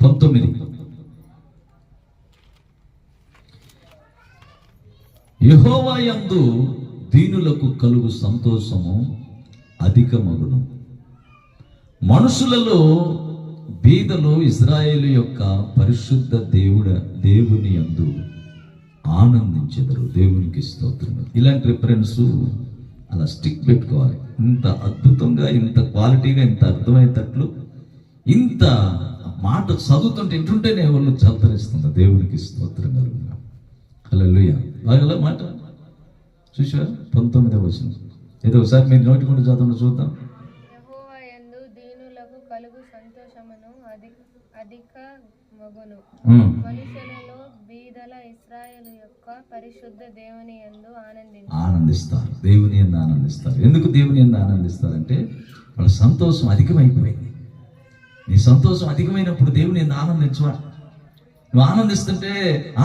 19. యెహోవా యందు దీనులకు కలుగు సంతోషము అధికమగును. మనుషులలో బీదలు ఇశ్రాయేలు యొక్క పరిశుద్ధ దేవుని యందు ఆనందించెదరు. దేవునికి స్తోత్రం. ఇలాంటి రిఫరెన్స్ అలా స్టిక్ పెట్టుకోవాలి. ఇంత అద్భుతంగా, ఇంత క్వాలిటీగా, ఇంత అర్థమయ్యేటట్లు, ఇంత మాట చదువుతుంటే ఇంటుంటేనే వాళ్ళు చల్తరిస్తుంది. దేవునికి స్తోత్రం కలుగును. హల్లెలూయా. బాగా మాట చూసారా? 19వ వచనం. ఏదో ఒకసారి మీరు నోటి కూడా చదవండి చూద్దాం. అధిక మగును. ఉమ్. మనుషులలో బీదల ఇశ్రాయేలు యొక్క పరిశుద్ధ దేవుని యందు ఆనందిస్తారు. దేవుని యందు ఆనందిస్తారు. ఎందుకు దేవుని యందు ఆనందిస్తారంటే వాళ్ళ సంతోషం అధికమైపోయింది. నీ సంతోషం అధికమైనప్పుడు దేవుని యందు ఆనందించవా? నువ్వు ఆనందిస్తుంటే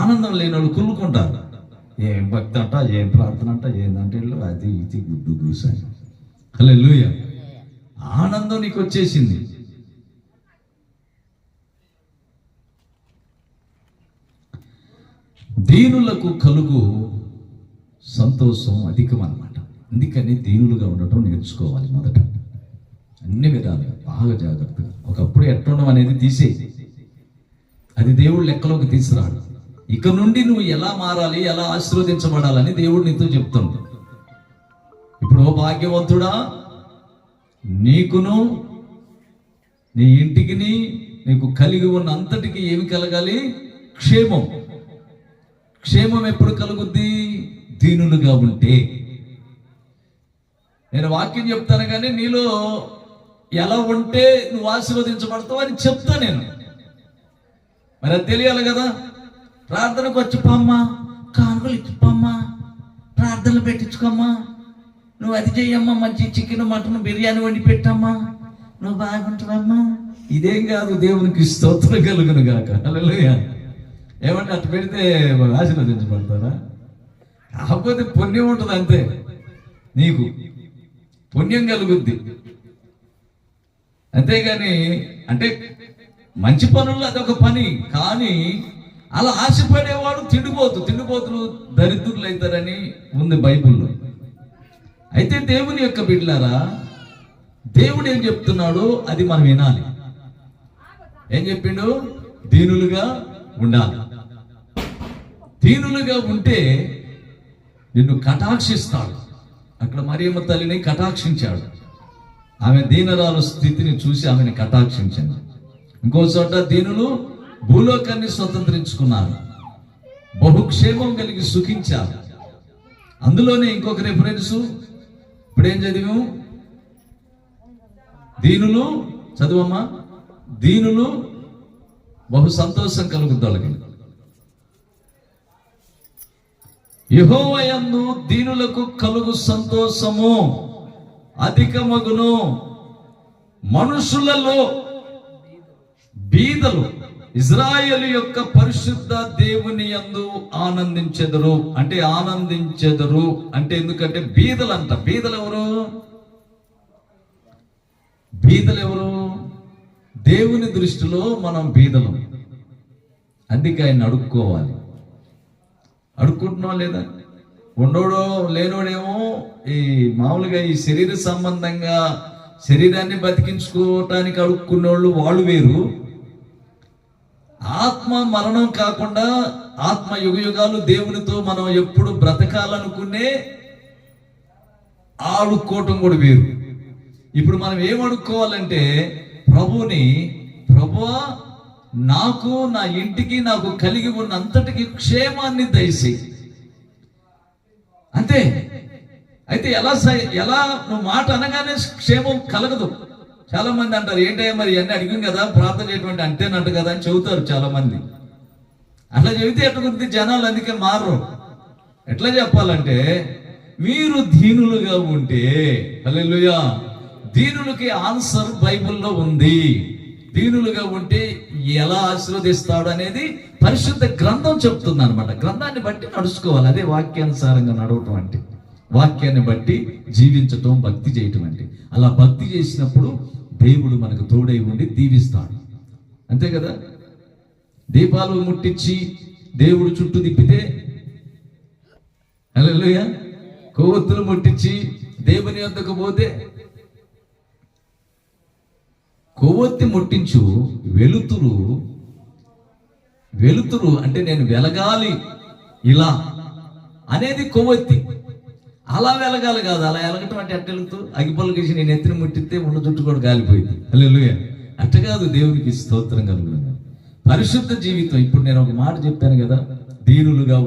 ఆనందం లేని వాళ్ళు కుళ్ళుకుంటారు. ఏం భక్తి అంట, ఏం ప్రార్థన అంట, ఏందంటే అది ఇది గుడ్డు గూసాయి. హల్లెలూయా. ఆనందం నీకు వచ్చేసింది. దీనులకు కలుగు సంతోషం అధికం అన్నమాట. అందుకని దీనులుగా ఉండటం నేర్చుకోవాలి. మొదట అన్ని విధాలుగా బాగా జాగ్రత్తగా. ఒకప్పుడు ఎట్టుండడం అనేది తీసేయి, అది దేవుడు లెక్కలోకి తీసుకురాడు. ఇక నుండి నువ్వు ఎలా మారాలి, ఎలా ఆశీర్వదించబడాలని దేవుడు నీతో చెప్తుంది. ఇప్పుడు ఓ భాగ్యవంతుడా, నీకును నీ ఇంటికి నీకు కలిగి ఉన్న అంతటికి ఏమి కలగాలి? క్షేమం. క్షేమం ఎప్పుడు కలుగుద్ది? దీనులుగా ఉంటే. నేను వాక్యం చెప్తాను కానీ నీలో ఎలా ఉంటే నువ్వు ఆశీర్వదించబడతావు అని చెప్తా నేను. మరి అది తెలియాలి కదా. ప్రార్థనకు వచ్చి పమ్మా, కానుకలు ఇచ్చిపోమ్మా, ప్రార్థనలు పెట్టించుకోమ్మా, నువ్వు అది చెయ్యమ్మా, మంచి చికెన్ మటన్ బిర్యానీ వండి పెట్టమ్మా, నువ్వు బాగుంటావమ్మా. ఇదేం కాదు. దేవునికి స్తోత్రం కలుగును గాక. హల్లెలూయా. ఏమంటే అట్టు పెడితే ఆశీర్వదించబడతారా? కాకపోతే పుణ్యం ఉంటుంది అంతే. నీకు పుణ్యం కలుగుద్ది అంతేగాని, అంటే మంచి పనుల్లో అదొక పని. కానీ అలా ఆశపడేవాడు తిండిపోతులు దరిద్రులు అవుతారని ఉంది బైబిల్లో. అయితే దేవుని యొక్క బిడ్డలారా, దేవుడు ఏం చెప్తున్నాడో అది మనం వినాలి. ఏం చెప్పిండు? దీనులుగా ఉండాలి. దీనులుగా ఉంటే నిన్ను కటాక్షిస్తాడు. అక్కడ మరియమ్మ తల్లిని కటాక్షించాడు. ఆమె దీనరాలు స్థితిని చూసి ఆమెను కటాక్షించింది. ఇంకో చోట దీనులు భూలోకాన్ని స్వతంత్రించుకున్నారు, బహుక్షేమం కలిగి సుఖించారు. అందులోనే ఇంకొక రెఫరెన్స్ ఇప్పుడేం చదివాము? దీనులు, చదువమ్మా, దీనులు బహు సంతోషం కలుగుతాళ్ళకి. యెహోవా యందు దీనులకు కలుగు సంతోషము అధికమగును. మనుషులలో బీదలు ఇజ్రాయేలు యొక్క పరిశుద్ధ దేవుని యందు ఆనందించెదరు. అంటే ఆనందించెదరు అంటే ఎందుకంటే బీదలు అంట. బీదలు ఎవరు? బీదలు ఎవరు? దేవుని దృష్టిలో మనం బీదలం. అందుకే ఆయన అడుక్కోవాలి. అడుక్కుంటున్నాం లేదా? ఉండోడో లేనోడేమో ఈ మామూలుగా ఈ శరీర సంబంధంగా శరీరాన్ని బతికించుకోవటానికి అడుక్కునేవాళ్ళు వాళ్ళు వేరు. ఆత్మ మరణం కాకుండా ఆత్మ యుగయుగాలు దేవునితో మనం ఎప్పుడు బ్రతకాలనుకునే అడుక్కోవటం కూడా వేరు. ఇప్పుడు మనం ఏం అడుక్కోవాలంటే ప్రభువుని, ప్రభువా నాకు, నా ఇంటికి, నాకు కలిగి ఉన్న అంతటికి క్షేమాన్ని దయచేయి అంతే. అయితే ఎలా నువ్వు మాట అనగానే క్షేమం కలగదు. చాలా మంది అంటారు, ఏంటయ్యా మరి అన్నీ అడిగాం కదా, ప్రార్థన చేయటువంటి అంటేనట్టు కదా అని చెబుతారు చాలా మంది. అట్లా చెబితే ఎట్లా గుర్తి జనాలు అందుకే మారరు. ఎట్లా చెప్పాలంటే, మీరు దీనులుగా ఉంటే, హల్లెలూయా, దీనులకి ఆన్సర్ బైబిల్లో ఉంది. దీనులుగా ఉంటే ఎలా ఆశీర్వదిస్తాడు అనేది పరిశుద్ధ గ్రంథం చెప్తుంది అనమాట. గ్రంథాన్ని బట్టి నడుచుకోవాలి. అదే వాక్యానుసారంగా నడవటం అంటే, వాక్యాన్ని బట్టి జీవించటం, భక్తి చేయటం అంటే. అలా భక్తి చేసినప్పుడు దేవుడు మనకు తోడై ఉండి దీవిస్తాడు. అంతే కదా. దీపాలు ముట్టించి దేవుడు చుట్టూ తిప్పితే, హల్లెలూయా, కొవ్వొత్తులు ముట్టించి దేవుని వద్దకు పోతే, కొవ్వొత్తి ముట్టించు, వెలుతురు అంటే నేను వెలగాలి ఇలా అనేది కొవ్వొత్తి. అలా వెలగాలి కాదు. అలా వెలగటం అంటే ఎట్ట వెలుగుతూ అగిపొలు గీసి నేను ఎత్తిని ముట్టిస్తే ఉన్న జుట్టు కూడా గాలిపోయింది. హల్లెలూయా. అట్ట కాదు. దేవునికి స్తోత్రం కలుగును. పరిశుద్ధ జీవితం. ఇప్పుడు నేను ఒక మాట చెప్పాను కదా, దీనులుగా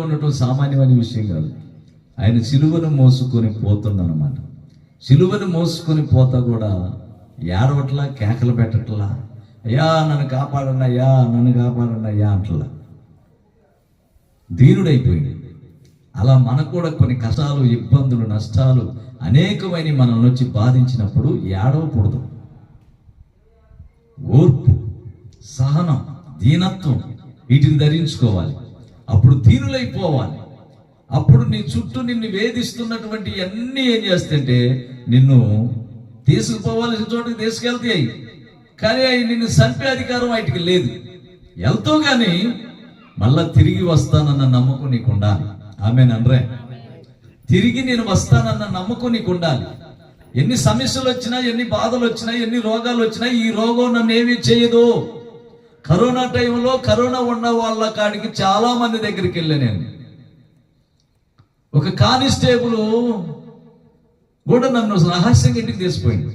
ఉండటం సామాన్యమైన విషయం కాదు. ఆయన సిలువను మోసుకొని పోతుండనమాట. సిలువను మోసుకొని పోతా కూడా ఏడవట్లా, కేకలు పెట్టట్లా, అయ్యా నన్ను కాపాడండి అయ్యా, నన్ను కాపాడండి అయ్యా అంటలా, దీనుడైపోయింది. అలా మనకు కూడా కొన్ని కష్టాలు, ఇబ్బందులు, నష్టాలు అనేకమైన మనల్ని వచ్చి బాధించినప్పుడు ఏడవకూడదు. ఓర్పు, సహనం, దీనత్వం వీటిని ధరించుకోవాలి. అప్పుడు దీనులైపోవాలి. అప్పుడు నీ చుట్టూ నిన్ను వేధిస్తున్నటువంటి అన్నీ ఏం చేస్తుంటే నిన్ను తీసుకుపోవాల్సిన చోటుకి తీసుకెళ్తాయి, కానీ అవి నిన్ను చంపే అధికారం వాటికి లేదు. వెళ్తావు కానీ మళ్ళా తిరిగి వస్తానన్న నమ్మకం నీకు ఉండాలి. ఆమేనండ్రే. తిరిగి నేను వస్తానన్న నమ్మకం నీకు ఉండాలి. ఎన్ని సమస్యలు వచ్చినా, ఎన్ని బాధలు వచ్చినా, ఎన్ని రోగాలు వచ్చినా ఈ రోగం నన్ను ఏమీ చేయదు. కరోనా టైంలో కరోనా ఉన్న వాళ్ళ కాడికి చాలా మంది దగ్గరికి వెళ్ళా నేను. ఒక కానిస్టేబుల్ కూడా నన్ను రహస్యంగా ఇంటికి తీసిపోయింది.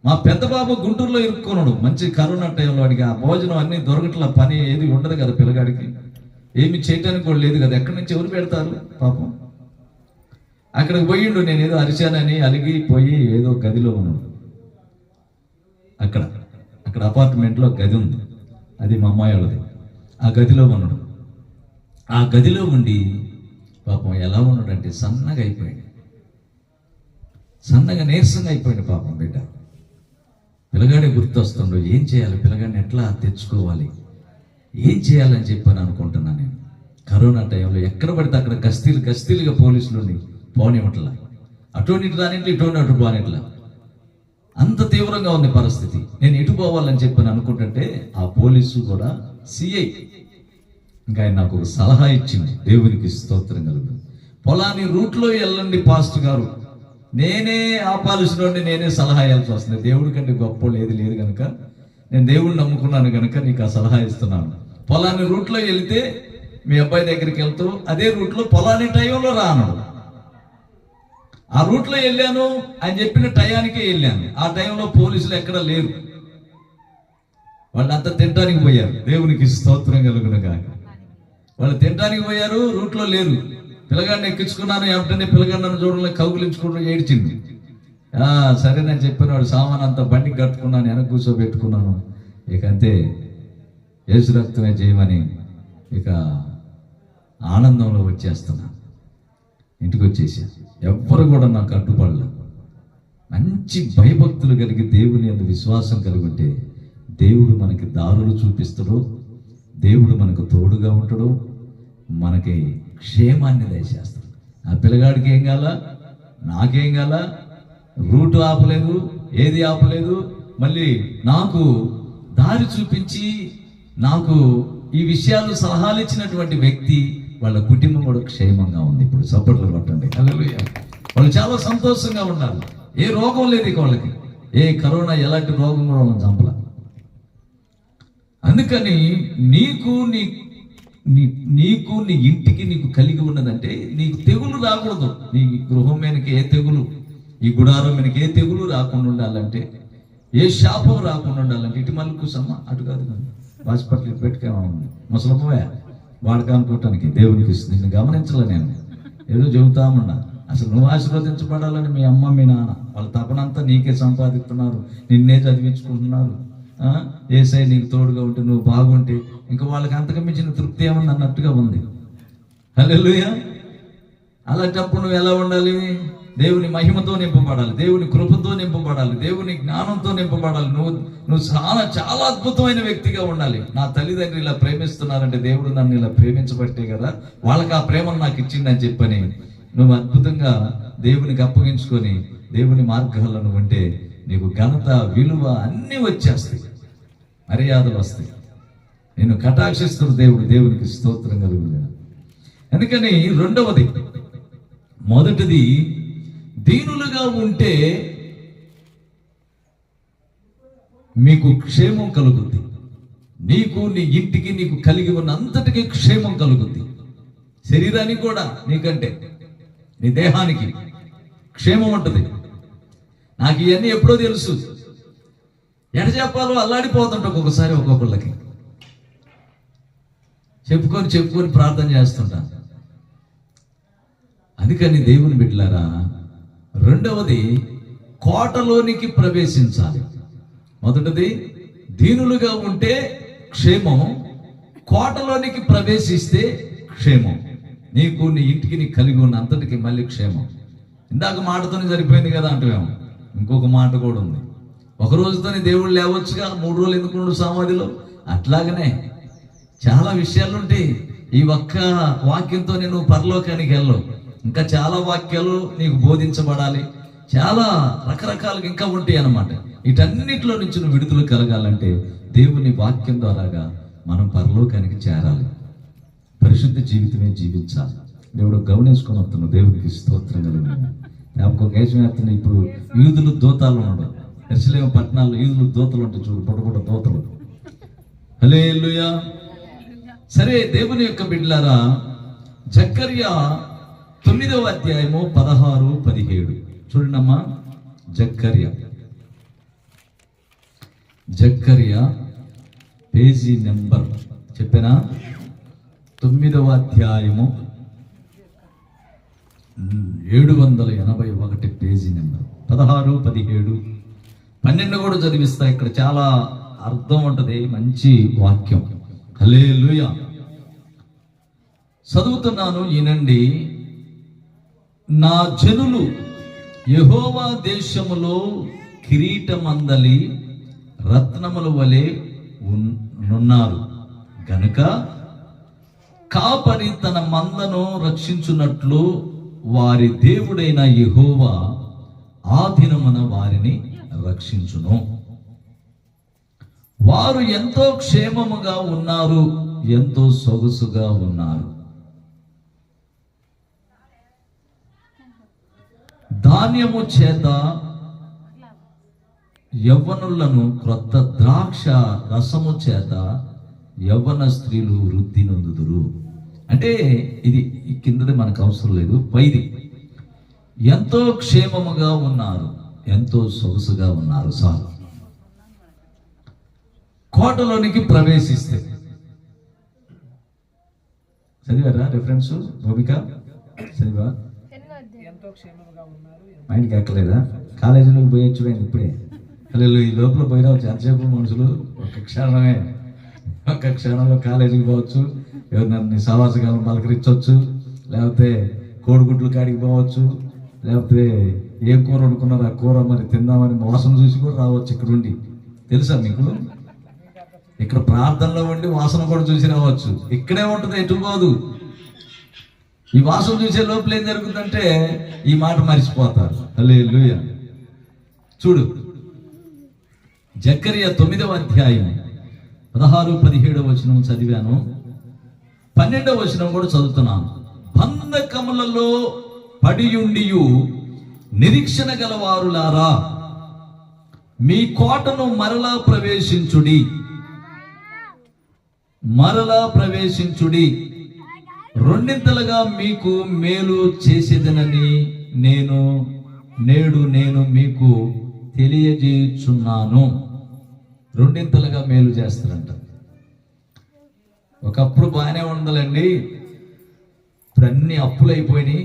మా పెద్ద బాబు గుంటూరులో ఇరుక్కున్నాడు మంచి కరోనా టైంలో. వాడికి ఆ భోజనం అన్ని దొరకట్ల, పని ఏది ఉండదు కదా పిల్లగాడికి, ఏమి చేయటానికి కూడా లేదు కదా, ఎక్కడి నుంచి ఎవరు పెడతారు పాపం. అక్కడికి పోయిండు. నేను ఏదో అరిచానని అలిగిపోయి ఏదో గదిలో ఉన్నాడు. అక్కడ అపార్ట్మెంట్లో గది ఉంది, అది మా అమ్మాయి వాళ్ళది. ఆ గదిలో ఉన్నాడు. ఆ గదిలో ఉండి పాపం ఎలా ఉన్నాడంటే సన్నగా అయిపోయాడు, సన్నగా నీరసంగా అయిపోయాడు పాపం బిడ్డ. పిల్లగాడే గుర్తొస్తుండో, ఏం చేయాలి, పిల్లగాడిని ఎట్లా తెచ్చుకోవాలి, ఏం చేయాలని చెప్పని అనుకుంటున్నాను నేను. కరోనా టైంలో ఎక్కడ పడితే అక్కడ గస్తీలుగా పోలీసులు పోనివ్వట్లా, అటువంటి రానిట్లా, ఇటువంటి అటు పోనిట్లా, అంత తీవ్రంగా ఉంది పరిస్థితి. నేను ఎటు పోవాలని చెప్పని అనుకుంటుంటే ఆ పోలీసు కూడా సిఐ ఇంకా ఆయన నాకు ఒక సలహా ఇచ్చింది. దేవునికి స్తోత్రం కలుగు. పొలాన్ని రూట్లో వెళ్ళండి పాస్టర్ గారు, నేనే ఆపాల్సిన నేనే సలహా ఇవ్వాల్సి వస్తుంది. దేవుడి కంటే గొప్ప లేదు కనుక నేను దేవుడిని నమ్ముకున్నాను కనుక నీకు ఆ సలహా ఇస్తున్నాను. పొలాన్ని రూట్లో వెళితే మీ అబ్బాయి దగ్గరికి వెళ్తూ అదే రూట్లో పొలాన్ని టైంలో రాను. ఆ రూట్లో వెళ్ళాను అని చెప్పిన టయానికే వెళ్ళాను. ఆ టైంలో పోలీసులు ఎక్కడ లేరు, వాళ్ళంతా తినడానికి పోయారు. దేవునికి స్తోత్రం కలుగునుగా. వాళ్ళు తినడానికి పోయారు, రూట్లో లేరు. పిల్లగాడిని ఎక్కించుకున్నాను, ఏమిటనే పిల్లగాడు నన్ను చూడలే, కౌగులించుకుంటూ ఏడ్చింది. సరేనని చెప్పిన వాడు సామాన్ అంతా బండికి కట్టుకున్నాను, వెనక కూర్చోబెట్టుకున్నాను. ఇక అంతే, యేసు రక్తమే చేయమని ఇక ఆనందంలో వచ్చేస్తున్నా. ఇంటికి వచ్చేసాను. ఎవ్వరు కూడా నాకు అడ్డుపడలే. మంచి భయభక్తులు కలిగి దేవుని యందు విశ్వాసం కలిగి ఉంటే దేవుడు మనకి దారులు చూపిస్తాడు, దేవుడు మనకు తోడుగా ఉంటాడు, మనకి క్షేమాన్ని దయచేస్తాడు. నా పిల్లగాడికి ఏం కాల, నాకేం కాల, రూటు ఆపలేదు, ఏది ఆపలేదు. మళ్ళీ నాకు దారి చూపించి నాకు ఈ విషయాలు సలహాలు ఇచ్చినటువంటి వ్యక్తి, వాళ్ళ కుటుంబం కూడా క్షేమంగా ఉంది. ఇప్పుడు సపోర్ట్లు కొట్టండి, హల్లెలూయా. వాళ్ళు చాలా సంతోషంగా ఉన్నారు. ఏ రోగం లేదు ఇక వాళ్ళకి, ఏ కరోనా ఎలాంటి రోగం కూడా వాళ్ళని చంపల. అందుకని నీకు నీ ఇంటికి నీకు కలిగి ఉన్నదంటే నీకు తెగులు రాకూడదు. నీ గృహం మీదకి ఏ తెగులు, ఈ గుడారం మీదకి ఏ తెగులు రాకుండా ఉండాలంటే, ఏ శాపం రాకుండా ఉండాలంటే, ఇటు మళ్ళీ కూసమ్మా, అటు కాదు కానీ హాస్పిటల్ ఇటు పెట్టుకేమో ముసలమ్మవే వాడక అనుకోవటానికి. దేవునికి నిన్ను గమనించలే నేను, ఏదో చెబుతామన్నా. అసలు నువ్వు ఆశీర్వదించబడాలని మీ అమ్మ మీ నాన్న వాళ్ళ తపనంతా నీకే సంపాదిస్తున్నారు, నిన్నే చదివించుకుంటున్నారు. యేసయ్య నీకు తోడుగా ఉంటే, నువ్వు బాగుంటే ఇంకా వాళ్ళకి అంతకు మించిన తృప్తి ఏమన్నా అన్నట్టుగా ఉంది. హల్లెలూయా. అలాంటప్పుడు నువ్వు ఎలా ఉండాలి? దేవుని మహిమతో నింపబడాలి, దేవుని కృపతో నింపబడాలి, దేవుని జ్ఞానంతో నింపబడాలి. నువ్వు చాలా అద్భుతమైన వ్యక్తిగా ఉండాలి. నా తల్లిదండ్రులు ఇలా ప్రేమిస్తున్నారంటే దేవుడు నన్ను ఇలా ప్రేమించబట్టే కదా వాళ్ళకి ఆ ప్రేమను నాకు ఇచ్చిందని చెప్పని నువ్వు అద్భుతంగా దేవునికి అప్పగించుకొని దేవుని మార్గాలను ఉంటే నీకు ఘనత, విలువ అన్నీ వచ్చేస్తాయి, మర్యాదలు వస్తాయి. నేను కటాక్షిస్తున్న దేవుడు. దేవునికి స్తోత్రం కలుగును. అందుకని రెండవది, మొదటిది దీనులుగా ఉంటే మీకు క్షేమం కలుగుద్ది. నీకు, నీ ఇంటికి, నీకు కలిగి ఉన్న అంతటికీ క్షేమం కలుగుద్ది. శరీరానికి కూడా, నీకంటే నీ దేహానికి క్షేమం ఉంటుంది. నాకు ఇవన్నీ ఎప్పుడో తెలుసు. ఎడ చెప్పాలో అల్లాడిపోతుంటా ఒక్కొక్కసారి, ఒక్కొక్కళ్ళకి చెప్పుకొని ప్రార్థన చేస్తుంటాను. అందుకని దేవుని బిడ్డలారా, రెండవది కోటలోనికి ప్రవేశించాలి. మొదటిది దీనులుగా ఉంటే క్షేమం, కోటలోనికి ప్రవేశిస్తే క్షేమం. నీకు నీ ఇంటికి నీ కలిగి ఉన్న అంతటికి మళ్ళీ క్షేమం. ఇందాక మాటతోనే సరిపోయింది కదా అంటున్నాము, ఇంకొక మాట కూడా ఉంది. ఒక రోజుతోనే దేవుడు లేవచ్చుగా, 3 రోజులు ఎందుకు ఉండు సమాధిలో? అట్లాగనే చాలా విషయాలు ఉంటాయి. ఈ ఒక్క వాక్యంతో నేను పరలోకానికి వెళ్ళవు. ఇంకా చాలా వాక్యాలు నీకు బోధించబడాలి, చాలా రకరకాలుగా ఇంకా ఉంటాయి అన్నమాట. వీటన్నిటిలో నుంచి నువ్వు విడుదల కలగాలంటే దేవుని వాక్యం ద్వారాగా మనం పరలోకానికి చేరాలి, పరిశుద్ధ జీవితమే జీవించాలి. దేవుడు గమనించుకొని వస్తున్నాడు. దేవునికి స్తోత్రం కలుగును. జ్ఞాపకం ఇప్పుడు యూదులు దూతాలు ఉన్నాడు. యెరూషలేము పట్టణాల్లో యూదులు దూతలు ఉంటాయి చూడు, పొడపొడ దూతలు. హల్లెలూయా. సరే, దేవుని యొక్క బిడ్డలారా, జకర్యా 9వ అధ్యాయము 16, 17 చూడండమ్మా. జకర్యా పేజీ నెంబర్ చెప్పానా? 9వ అధ్యాయము 781 పేజీ నెంబర్ 16, 17, 12 కూడా చదివిస్తా. ఇక్కడ చాలా అర్థం ఉంటది, మంచి వాక్యం. హల్లెలూయా. చదువుతున్నాను, ఈనండి. నా జనులు యెహోవా దేశములో కిరీటమందలి రత్నముల వలె ఉన్నారు గనుక కాపరి తన మందను రక్షించున్నట్లు వారి దేవుడైన యెహోవా ఆ దినమున వారిని రక్షించును. వారు ఎంతో క్షేమముగా ఉన్నారు, ఎంతో సొగసుగా ఉన్నారు. ధాన్యము చేత యవ్వనులను, క్రొత్త ద్రాక్ష రసము చేత యవ్వన స్త్రీలు వృద్ధి నొందుదురు. అంటే ఇది ఈ కిందది మనకు అవసరం లేదు, పైది. ఎంతో క్షేమముగా ఉన్నారు, ఎంతో సొగసుగా ఉన్నారు. సార్, కోటలోనికి ప్రవేశిస్తే చదివారా? రిఫరెన్స్ భూమిక చదివా? మైండ్కి ఎక్కలేదా? కాలేజీలోకి పోయొచ్చుడైంది ఇప్పుడే. హల్లెలూయా. ఈ లోపల పోయి రావచ్చు. ఎంతసేపు మనుషులు ఒక్క క్షణంలో కాలేజీకి పోవచ్చు, ఎవరినన్ని సహవాసకాలను పలకరించవచ్చు, లేకపోతే కోడిగుడ్లు కాడికి పోవచ్చు, లేకపోతే ఏ కూర వండుకున్నారో ఆ కూర మరి తిందామని వాసన చూసి కూడా రావచ్చు. ఇక్కడ ఉండి తెలుసా మీకు? ఇక్కడ ప్రార్థనలో ఉండి వాసన కూడా చూసి రావచ్చు. ఇక్కడే ఉంటుంది, ఎటు పోదు. ఈ వాసన చూసే లోపల ఏం జరుగుతుందంటే ఈ మాట మరిచిపోతారు. హల్లెలూయా. చూడు, జకర్యా 9వ అధ్యాయం 16, 17 వచనం చదివాను. 12వ వచనం కూడా చదువుతున్నాను. బంధకములలో పడియుండియు నిరీక్షణ గలవారులారా, మీ కోటను మరలా ప్రవేశించుడి, రెండింతలుగా మీకు మేలు చేసేదనని నేడు మీకు తెలియజేయుచున్నాను. రెండింతలుగా మేలు చేస్తారంట. ఒకప్పుడు బాగానే ఉండాలండి, ఇప్పుడు అన్ని అప్పులు అయిపోయినాయి.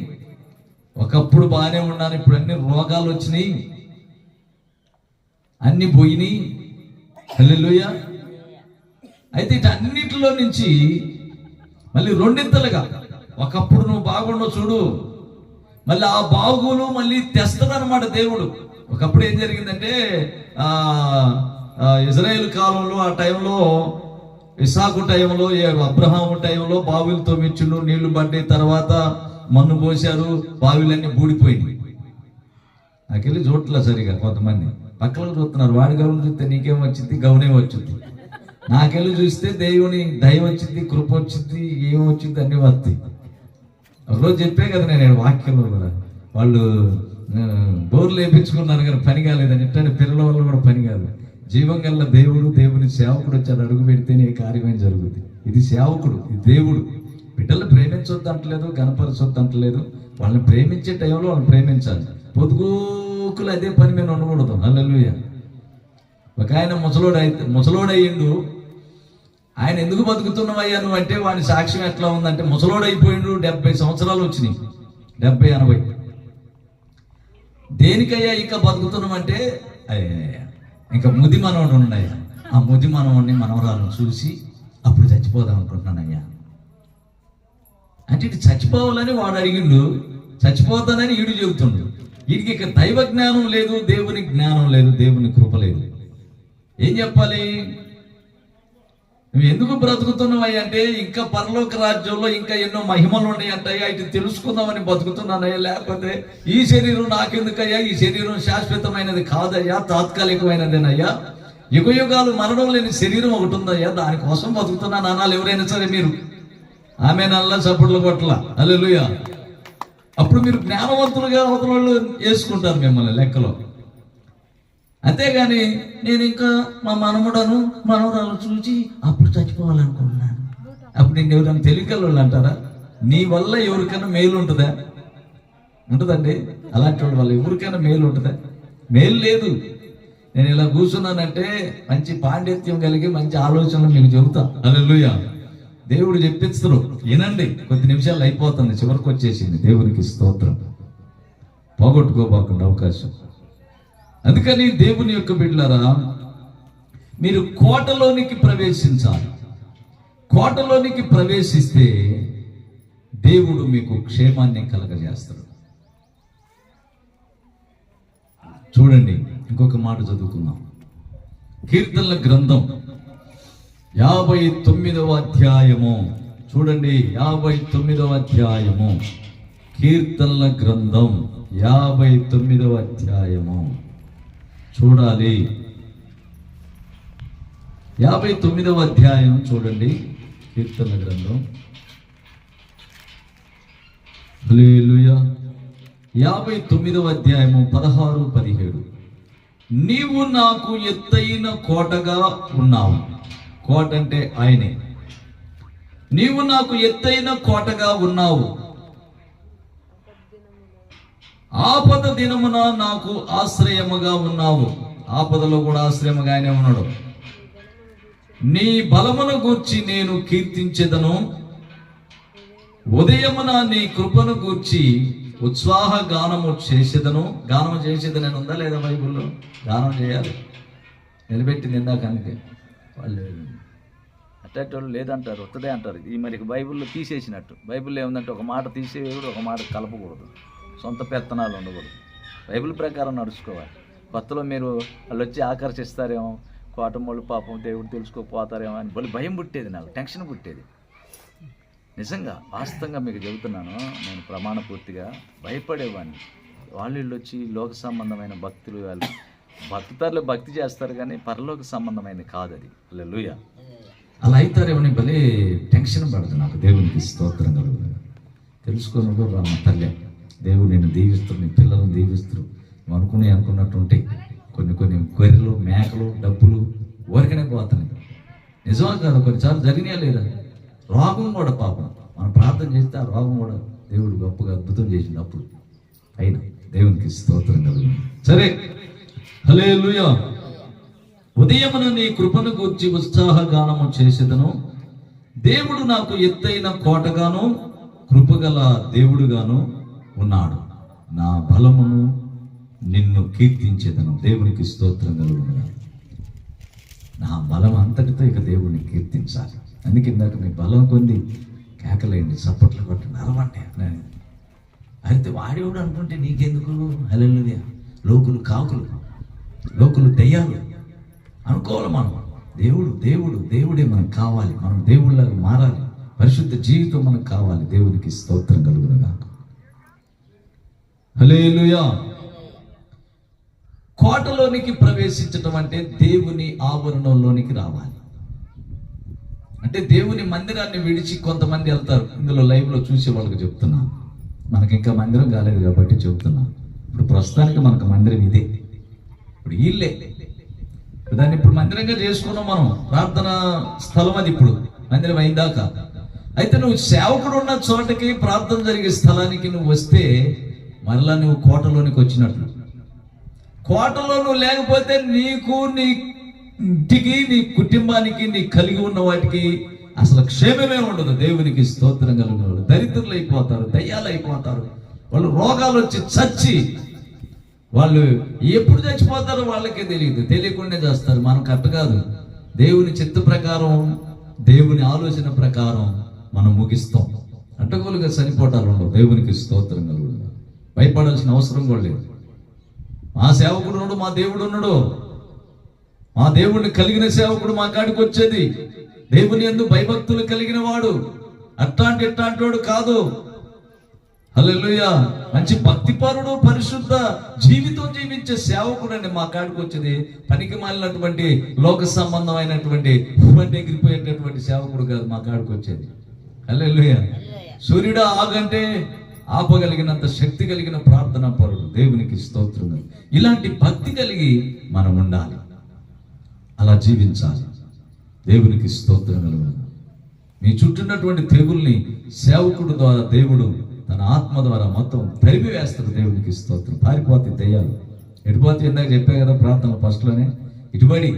ఒకప్పుడు బాగానే ఉన్నాను, ఇప్పుడు అన్ని రోగాలు వచ్చినాయి, అన్ని పోయినాయి. హల్లెలూయా. అయితే వీటన్నిటిలో నుంచి మళ్ళీ రెండింతలుగా, ఒకప్పుడు నువ్వు బాగుండవు చూడు, మళ్ళీ ఆ బాగులు మళ్ళీ తెస్తాడనమాట దేవుడు. ఒకప్పుడు ఏం జరిగిందంటే ఇజ్రాయేల్ కాలంలో, ఆ టైంలో, ఇస్సాకు టైంలో, అబ్రహాము టైంలో బావిలు తవ్వించుండు, నీళ్లు పడ్డాయి, తర్వాత మన్ను పోశారు, బావిలన్నీ బూడిపోయినాయి. నాకెళ్ళి చూడట్లా సరిగా. కొంతమంది పక్కలకు చూస్తున్నారు, వాడి గౌను చూస్తే నీకేం వచ్చింది, గౌనే వచ్చింది. నాకెళ్ళి చూస్తే దేవుని దయ వచ్చింది, కృప వచ్చింది, ఏం వచ్చింది, అన్ని వస్తాయి. ఒకరోజు చెప్పే కదా నేను వాక్యంలో కూడా, వాళ్ళు బోర్లు వేయించుకున్నారు కానీ పని కాలేదని. ఇట్లా పిల్లల వల్ల కూడా పని కాదు. జీవం గల్ల దేవుని సేవకుడు వచ్చాడు, అడుగు పెడితేనే ఏ కార్యమే జరుగుతుంది. ఇది సేవకుడు, ఇది దేవుడు. బిడ్డలు ప్రేమించొద్దు అంటలేదు, గణపరచొద్దు అంటలేదు. వాళ్ళని ప్రేమించే టైంలో వాళ్ళని ప్రేమించాలి. పొదుగుకులు అదే పని మీద ఉండకూడదు. హల్లెలూయా. ఒక ఆయన ముసలోడయ్యిండు. ఆయన ఎందుకు బతుకుతున్నావయ్యా నువ్వు అంటే, వాడి సాక్ష్యం ఎట్లా ఉందంటే, ముసలోడైపోయిండు, 70 సంవత్సరాలు వచ్చినాయి, 70, 80. దేనికయ్యా ఇంకా బతుకుతున్నామంటే, ఇంకా ముది మనోడు ఉన్నాయి, ఆ ముది మనవని మనవరాలను చూసి అప్పుడు చచ్చిపోదాం అనుకుంటున్నానయ్యా అంటే ఇటు చచ్చిపోవాలని వాడు అడిగిండు, చచ్చిపోతానని ఈడు చెబుతుండు. వీడికి ఇక దైవ జ్ఞానం లేదు, దేవుని జ్ఞానం లేదు, దేవుని కృప లేదు. ఏం చెప్పాలి? నువ్వు ఎందుకు బ్రతుకుతున్నావయ్యా అంటే ఇంకా పరలోక రాజ్యంలో ఇంకా ఎన్నో మహిమలు ఉన్నాయంటయ్యా, ఇటు తెలుసుకుందామని బతుకుతున్నానయ్యా, లేకపోతే ఈ శరీరం నాకెందుకయ్యా, ఈ శరీరం శాశ్వతమైనది కాదయ్యా, తాత్కాలికమైనదేనయ్యా, యుగ యుగాలు మరణం లేని శరీరం ఒకటి ఉందయ్యా, దానికోసం బతుకుతున్నాను అనాలి ఎవరైనా సరే. మీరు ఆమె నల్లా చప్పుడులు కొట్ల హల్లెలూయా. అప్పుడు మీరు జ్ఞానవంతులుగా అవతల వాళ్ళు వేసుకుంటారు మిమ్మల్ని లెక్కలో. అంతేగాని నేను ఇంకా మా మనముడను మనవరాలు చూసి అప్పుడు చచ్చిపోవాలనుకుంటున్నాను, అప్పుడు నేను ఎవరైనా తెలివికల్లో అంటారా? నీ వల్ల ఎవరికైనా మేలు ఉంటుందా? ఉంటుందండి. అలాంటి వాడి వల్ల ఎవరికైనా మేలు ఉంటుందా? మేలు లేదు. నేను ఇలా కూర్చున్నానంటే మంచి పాండిత్యం కలిగి మంచి ఆలోచనలు మీకు చెబుతా. హల్లెలూయా. దేవుడు చెప్పిస్తారు, వినండి. కొద్ది నిమిషాలు అయిపోతుంది, చివరికి వచ్చేసింది. దేవునికి స్తోత్రం. పోగొట్టుకోబోకుండా అవకాశం. అందుకని దేవుని యొక్క బిడ్డలారా, మీరు కోటలోనికి ప్రవేశించాలి. కోటలోనికి ప్రవేశిస్తే దేవుడు మీకు క్షేమాన్ని కలగజేస్తాడు. చూడండి, ఇంకొక మాట చదువుకుందాం. కీర్తనల గ్రంథం 59వ అధ్యాయము చూడండి. 59వ అధ్యాయము కీర్తనల గ్రంథం 59వ అధ్యాయము చూడాలి. 59వ అధ్యాయం చూడండి. కీర్తనల గ్రంథం హల్లెలూయా. 59వ అధ్యాయము 16, 17. నీవు నాకు ఎత్తైన కోటగా ఉన్నావు. కోట అంటే ఆయనే. నీవు నాకు ఎత్తైన కోటగా ఉన్నావు, ఆపద దినమున నాకు ఆశ్రయముగా ఉన్నావు. ఆపదలో కూడా ఆశ్రయముగా ఆయనే ఉన్నాడు. నీ బలమును గూర్చి నేను కీర్తించెదను, ఉదయమున నీ కృపను గూర్చి ఉత్సాహ గానము చేసేదను. గానము చేసేదని ఉందా లేదా బైబిల్లో? గానం చేయాలి. నిలబెట్టింది ఇందాక అందుకే వాళ్ళు అట్టేటోళ్ళు లేదంటారు, వస్తుందే అంటారు. ఈ మరి బైబిల్లో తీసేసినట్టు. బైబిల్లో ఏముందంటే ఒక మాట తీసేయకూడదు, ఒక మాట కలపకూడదు, సొంత పెత్తనాలు ఉండకూడదు. బైబిల్ ప్రకారం నడుచుకోవాలి. కొత్తలో మీరు వాళ్ళు వచ్చి ఆకర్షిస్తారేమో, కోటమోళ్ళు పాపం దేవుడు తెలుసుకోకపోతారేమో అని వాళ్ళు భయం పుట్టేది, నాకు టెన్షన్ పుట్టేది. నిజంగా వాస్తవంగా మీకు చెబుతున్నాను, నేను ప్రమాణపూర్తిగా భయపడేవాడిని. వాళ్ళు వచ్చి లోక సంబంధమైన భక్తులు, వాళ్ళు భక్తుతారులో భక్తి చేస్తారు కానీ పరలోక సంబంధమైనది కాదు అది. హల్లెలూయా. అలా అవుతారేమని భలే టెన్షన్ పడుతుంది నాకు. దేవునికి స్తోత్రం కలుగుతుంది. తెలుసుకొని కూడా మా తల్లి, దేవుడు నేను దీవిస్తాడు, నీ పిల్లలను దీవిస్తాడు అనుకున్నట్టు ఉంటాయి. కొన్ని గొర్రెలు, మేకలు, డబ్బులు ఊరికనే పోతున్నాయి. నిజమా కాదు? కొన్నిసార్లు జరిగినా లేదా? రోగం కూడా పాపం మనం ప్రార్థన చేస్తే ఆ రోగం కూడా దేవుడు గొప్పగా అద్భుతం చేసింది అప్పుడు. అయినా దేవునికి స్తోత్రం కలుగుతుంది. సరే, హల్లెలూయా. ఉదయమున నీ కృపను గూర్చి ఉత్సాహ గానము చేసేదను. దేవుడు నాకు ఎత్తైన కోటగాను కృపగల దేవుడుగాను ఉన్నాడు. నా బలమును నిన్ను కీర్తించేదను. దేవునికి స్తోత్రం కలుగును. నా బలం అంతటితో ఇక దేవుడిని కీర్తించాలి. అందుకే ఇందాక మీ బలం కొంది కేకలేండి, చప్పట్లు కొట్టండి, అరవండి. అయితే వాడేవాడు అనుకుంటే నీకెందుకు? హల్లెలూయా. లోకులు కాకులు, లోకులు దెయ్యాలు అనుకోవాలి. మనం దేవుడు దేవుడు దేవుడే మనకు కావాలి. మనం దేవుళ్ళగా మారాలి. పరిశుద్ధ జీవితం మనకు కావాలి. దేవునికి స్తోత్రం కలుగునుగా. హల్లెలూయా. కోటలోనికి ప్రవేశించటం అంటే దేవుని ఆవరణంలోనికి రావాలి. అంటే దేవుని మందిరాన్ని విడిచి కొంతమంది వెళ్తారు. ఇందులో లైవ్లో చూసే వాళ్ళకి చెప్తున్నాను. మనకి ఇంకా మందిరం కాలేదు కాబట్టి చెప్తున్నాను. ఇప్పుడు ప్రస్తుతానికి మనకు మందిరం ఇదే. ఇప్పుడు వీళ్ళే దాన్ని ఇప్పుడు మందిరంగా చేసుకున్నాం మనం. ప్రార్థన స్థలం అది ఇప్పుడు మందిరం అయిందాక. అయితే నువ్వు సేవకుడు ఉన్న చోటకి, ప్రార్థన జరిగే స్థలానికి నువ్వు వస్తే మరలా నువ్వు కోటలోనికి వచ్చినట్లు. కోటలో నువ్వు లేకపోతే నీకు, నీ ఇంటికి, నీ కుటుంబానికి, నీ కలిగి ఉన్న వాటికి అసలు క్షేమమే ఉండదు. దేవునికి స్తోత్రం కలుగుతారు. దరిద్రులు అయిపోతారు, దయ్యాలు అయిపోతారు. వాళ్ళు రోగాలు వచ్చి చచ్చి వాళ్ళు ఎప్పుడు చచ్చిపోతారో వాళ్ళకే తెలియదు. తెలియకుండా చేస్తారు. మనం కరెక్ట్ కాదు. దేవుని చిత్త ప్రకారం, దేవుని ఆలోచన ప్రకారం మనం ముగిస్తాం. అడ్డగోలుగా చనిపోవటాలు ఉండవు. దేవునికి స్తోత్రం కలుగును. భయపడాల్సిన అవసరం కూడా లేదు. మా సేవకుడు ఉన్నాడు, మా దేవుడు ఉన్నాడు. మా దేవుడిని కలిగిన సేవకుడు మా కాడికి వచ్చేది. దేవుని యందు భయభక్తులు కలిగిన వాడు, ఇట్లాంటి కాదు. హల్లెలూయా. మంచి భక్తిపరుడు, పరిశుద్ధ జీవితం జీవించే సేవకుడు మా కాడికి వచ్చేది. పనికి మాలినటువంటి లోక సంబంధమైనటువంటి ఎగిరిపోయేటటువంటి సేవకుడు కాదు మా కాడికి వచ్చేది. హల్లెలూయా. సూర్యుడు ఆగంటే ఆపగలిగినంత శక్తి కలిగిన ప్రార్థనా పరుడు. దేవునికి స్తోత్రం. ఇలాంటి భక్తి కలిగి మనం ఉండాలి, అలా జీవించాలి. దేవునికి స్తోత్రం కలుగును. మీ చుట్టూన్నటువంటి తెగుల్ని సేవకుడు ద్వారా దేవుడు తన ఆత్మ ద్వారా మొత్తం తరిమి వేస్తాడు. దేవునికి స్తోత్రం. పారిపోతే దెయ్యాలు ఎటుపోతే ఇందాక చెప్పే కదా ప్రార్థన ఫస్ట్లోనే, ఇటుబడి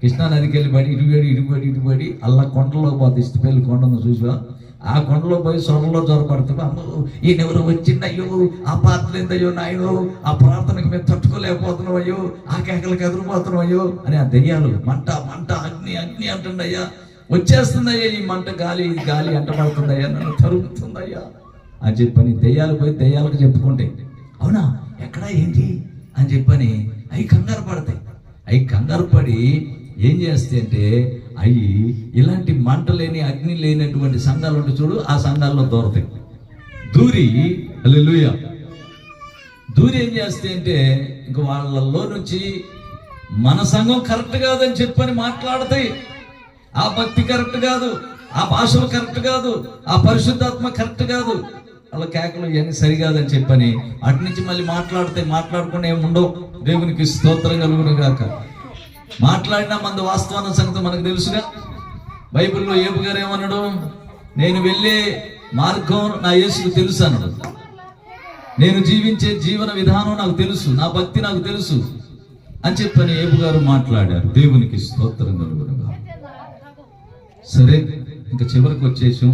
కృష్ణా నదికి వెళ్ళి ఇటుబడి అల్లా కొండలో పోతే ఇష్టపల్లి కొండను చూసివా, ఆ కొండలో పోయి సొరలో జ్వరపడుతుంది. అమ్మో ఈయనెవరో వచ్చింది, అయ్యో ఆ పాత్ర ఏందయ్యో నాయనో, ఆ ప్రార్థనకి మేము తట్టుకోలేకపోతున్నాం అయ్యో, ఆ కేకలకు ఎదురుపోతున్నాం అయ్యో అని ఆ దెయ్యాలు మంట అగ్ని అంటుండయ్యా, వచ్చేస్తుందయ్యా ఈ మంట, గాలి అంటబడుతుందయ్యా, నన్ను తరుగుతుందయ్యా అని చెప్పని దెయ్యాలు పోయి దెయ్యాలకు చెప్పుకుంటే, అవునా ఎక్కడా ఏంటి అని చెప్పని అవి కంగారు పడతాయి. అవి కంగారు పడి ఏం చేస్తాయి అంటే, అవి ఇలాంటి మంట లేని అగ్ని లేనటువంటి సంఘాలు ఉంటే చూడు, ఆ సంఘాల్లో దూరతాయి. హల్లెలూయా. దూరి ఏం చేస్తాయి అంటే, ఇంక వాళ్ళలో నుంచి మన సంఘం కరెక్ట్ కాదని చెప్పని మాట్లాడతాయి. ఆ భక్తి కరెక్ట్ కాదు, ఆ భాషలు కరెక్ట్ కాదు, ఆ పరిశుద్ధాత్మ కరెక్ట్ కాదు, వాళ్ళ కేకలు ఇవన్నీ సరికాదని చెప్పని అటు నుంచి మళ్ళీ మాట్లాడుకుని ఏముండవు. దేవునికి స్తోత్రం కలుగును గాక. మాట్లాడినా మంది వాస్తవాన్ని సంగతి మనకు తెలుసుగా. బైబిల్లో ఏబు గారు ఏమన్నాడు, నేను వెళ్ళే మార్గం నా యేసుకు తెలుసు అన్నాడు. నేను జీవించే జీవన విధానం నాకు తెలుసు, నా భక్తి నాకు తెలుసు అని చెప్పని ఏబు గారు మాట్లాడారు. దేవునికి స్తోత్రం కలుగును గాక. సరే, ఇంకా చివరికి వచ్చేసాం.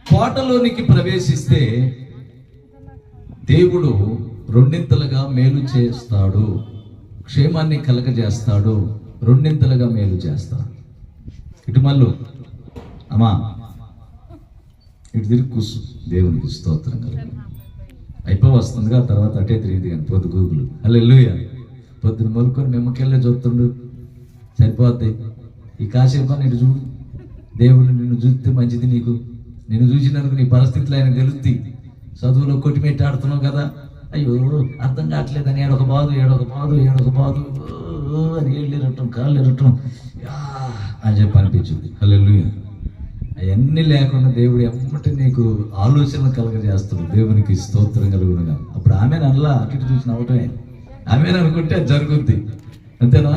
కోటలోనికి ప్రవేశిస్తే దేవుడు రెండింతలుగా మేలు చేస్తాడు, క్షేమాన్ని కలగజేస్తాడు, రెండింతలుగా మేలు చేస్తాడు. ఇటు మళ్ళు అమ్మా ఇటు తిరిగి కూసు. దేవునికి స్తోత్రం కలుగును. వస్తుందిగా, తర్వాత అటే తిరిగింది కానీ పొద్దు గూగులు. హల్లెలూయా. పొద్దున మొలుకొని మెమ్మకెళ్ళే చూస్తుండు, సరిపోద్ది. ఈ కాసేపు ఇటు చూడు, దేవుడు నిన్ను చూస్తే మంచిది. నిన్ను చూసినందుకు నీ పరిస్థితులు ఆయన తెలుద్ది. చదువులో కొట్టిమెట్టి ఆడుతున్నావు కదా, అయ్యో అర్థం కావట్లేదని ఏడొక బాదు అని ఏళ్ళు ఎరటం, కాళ్ళు ఎరటం అని చెప్పి అనిపించింది. హల్లెలూయా. అవన్నీ లేకుండా దేవుడు ఎమ్మటి నీకు ఆలోచనలు కలగజేస్తాడు. దేవునికి స్తోత్రం కలుగునుగా. అప్పుడు ఆమెను అలా అటు ఇటు చూసి నవ్వటమే. ఆమెను అనుకుంటే అది జరుగుద్ది, అంతేనా?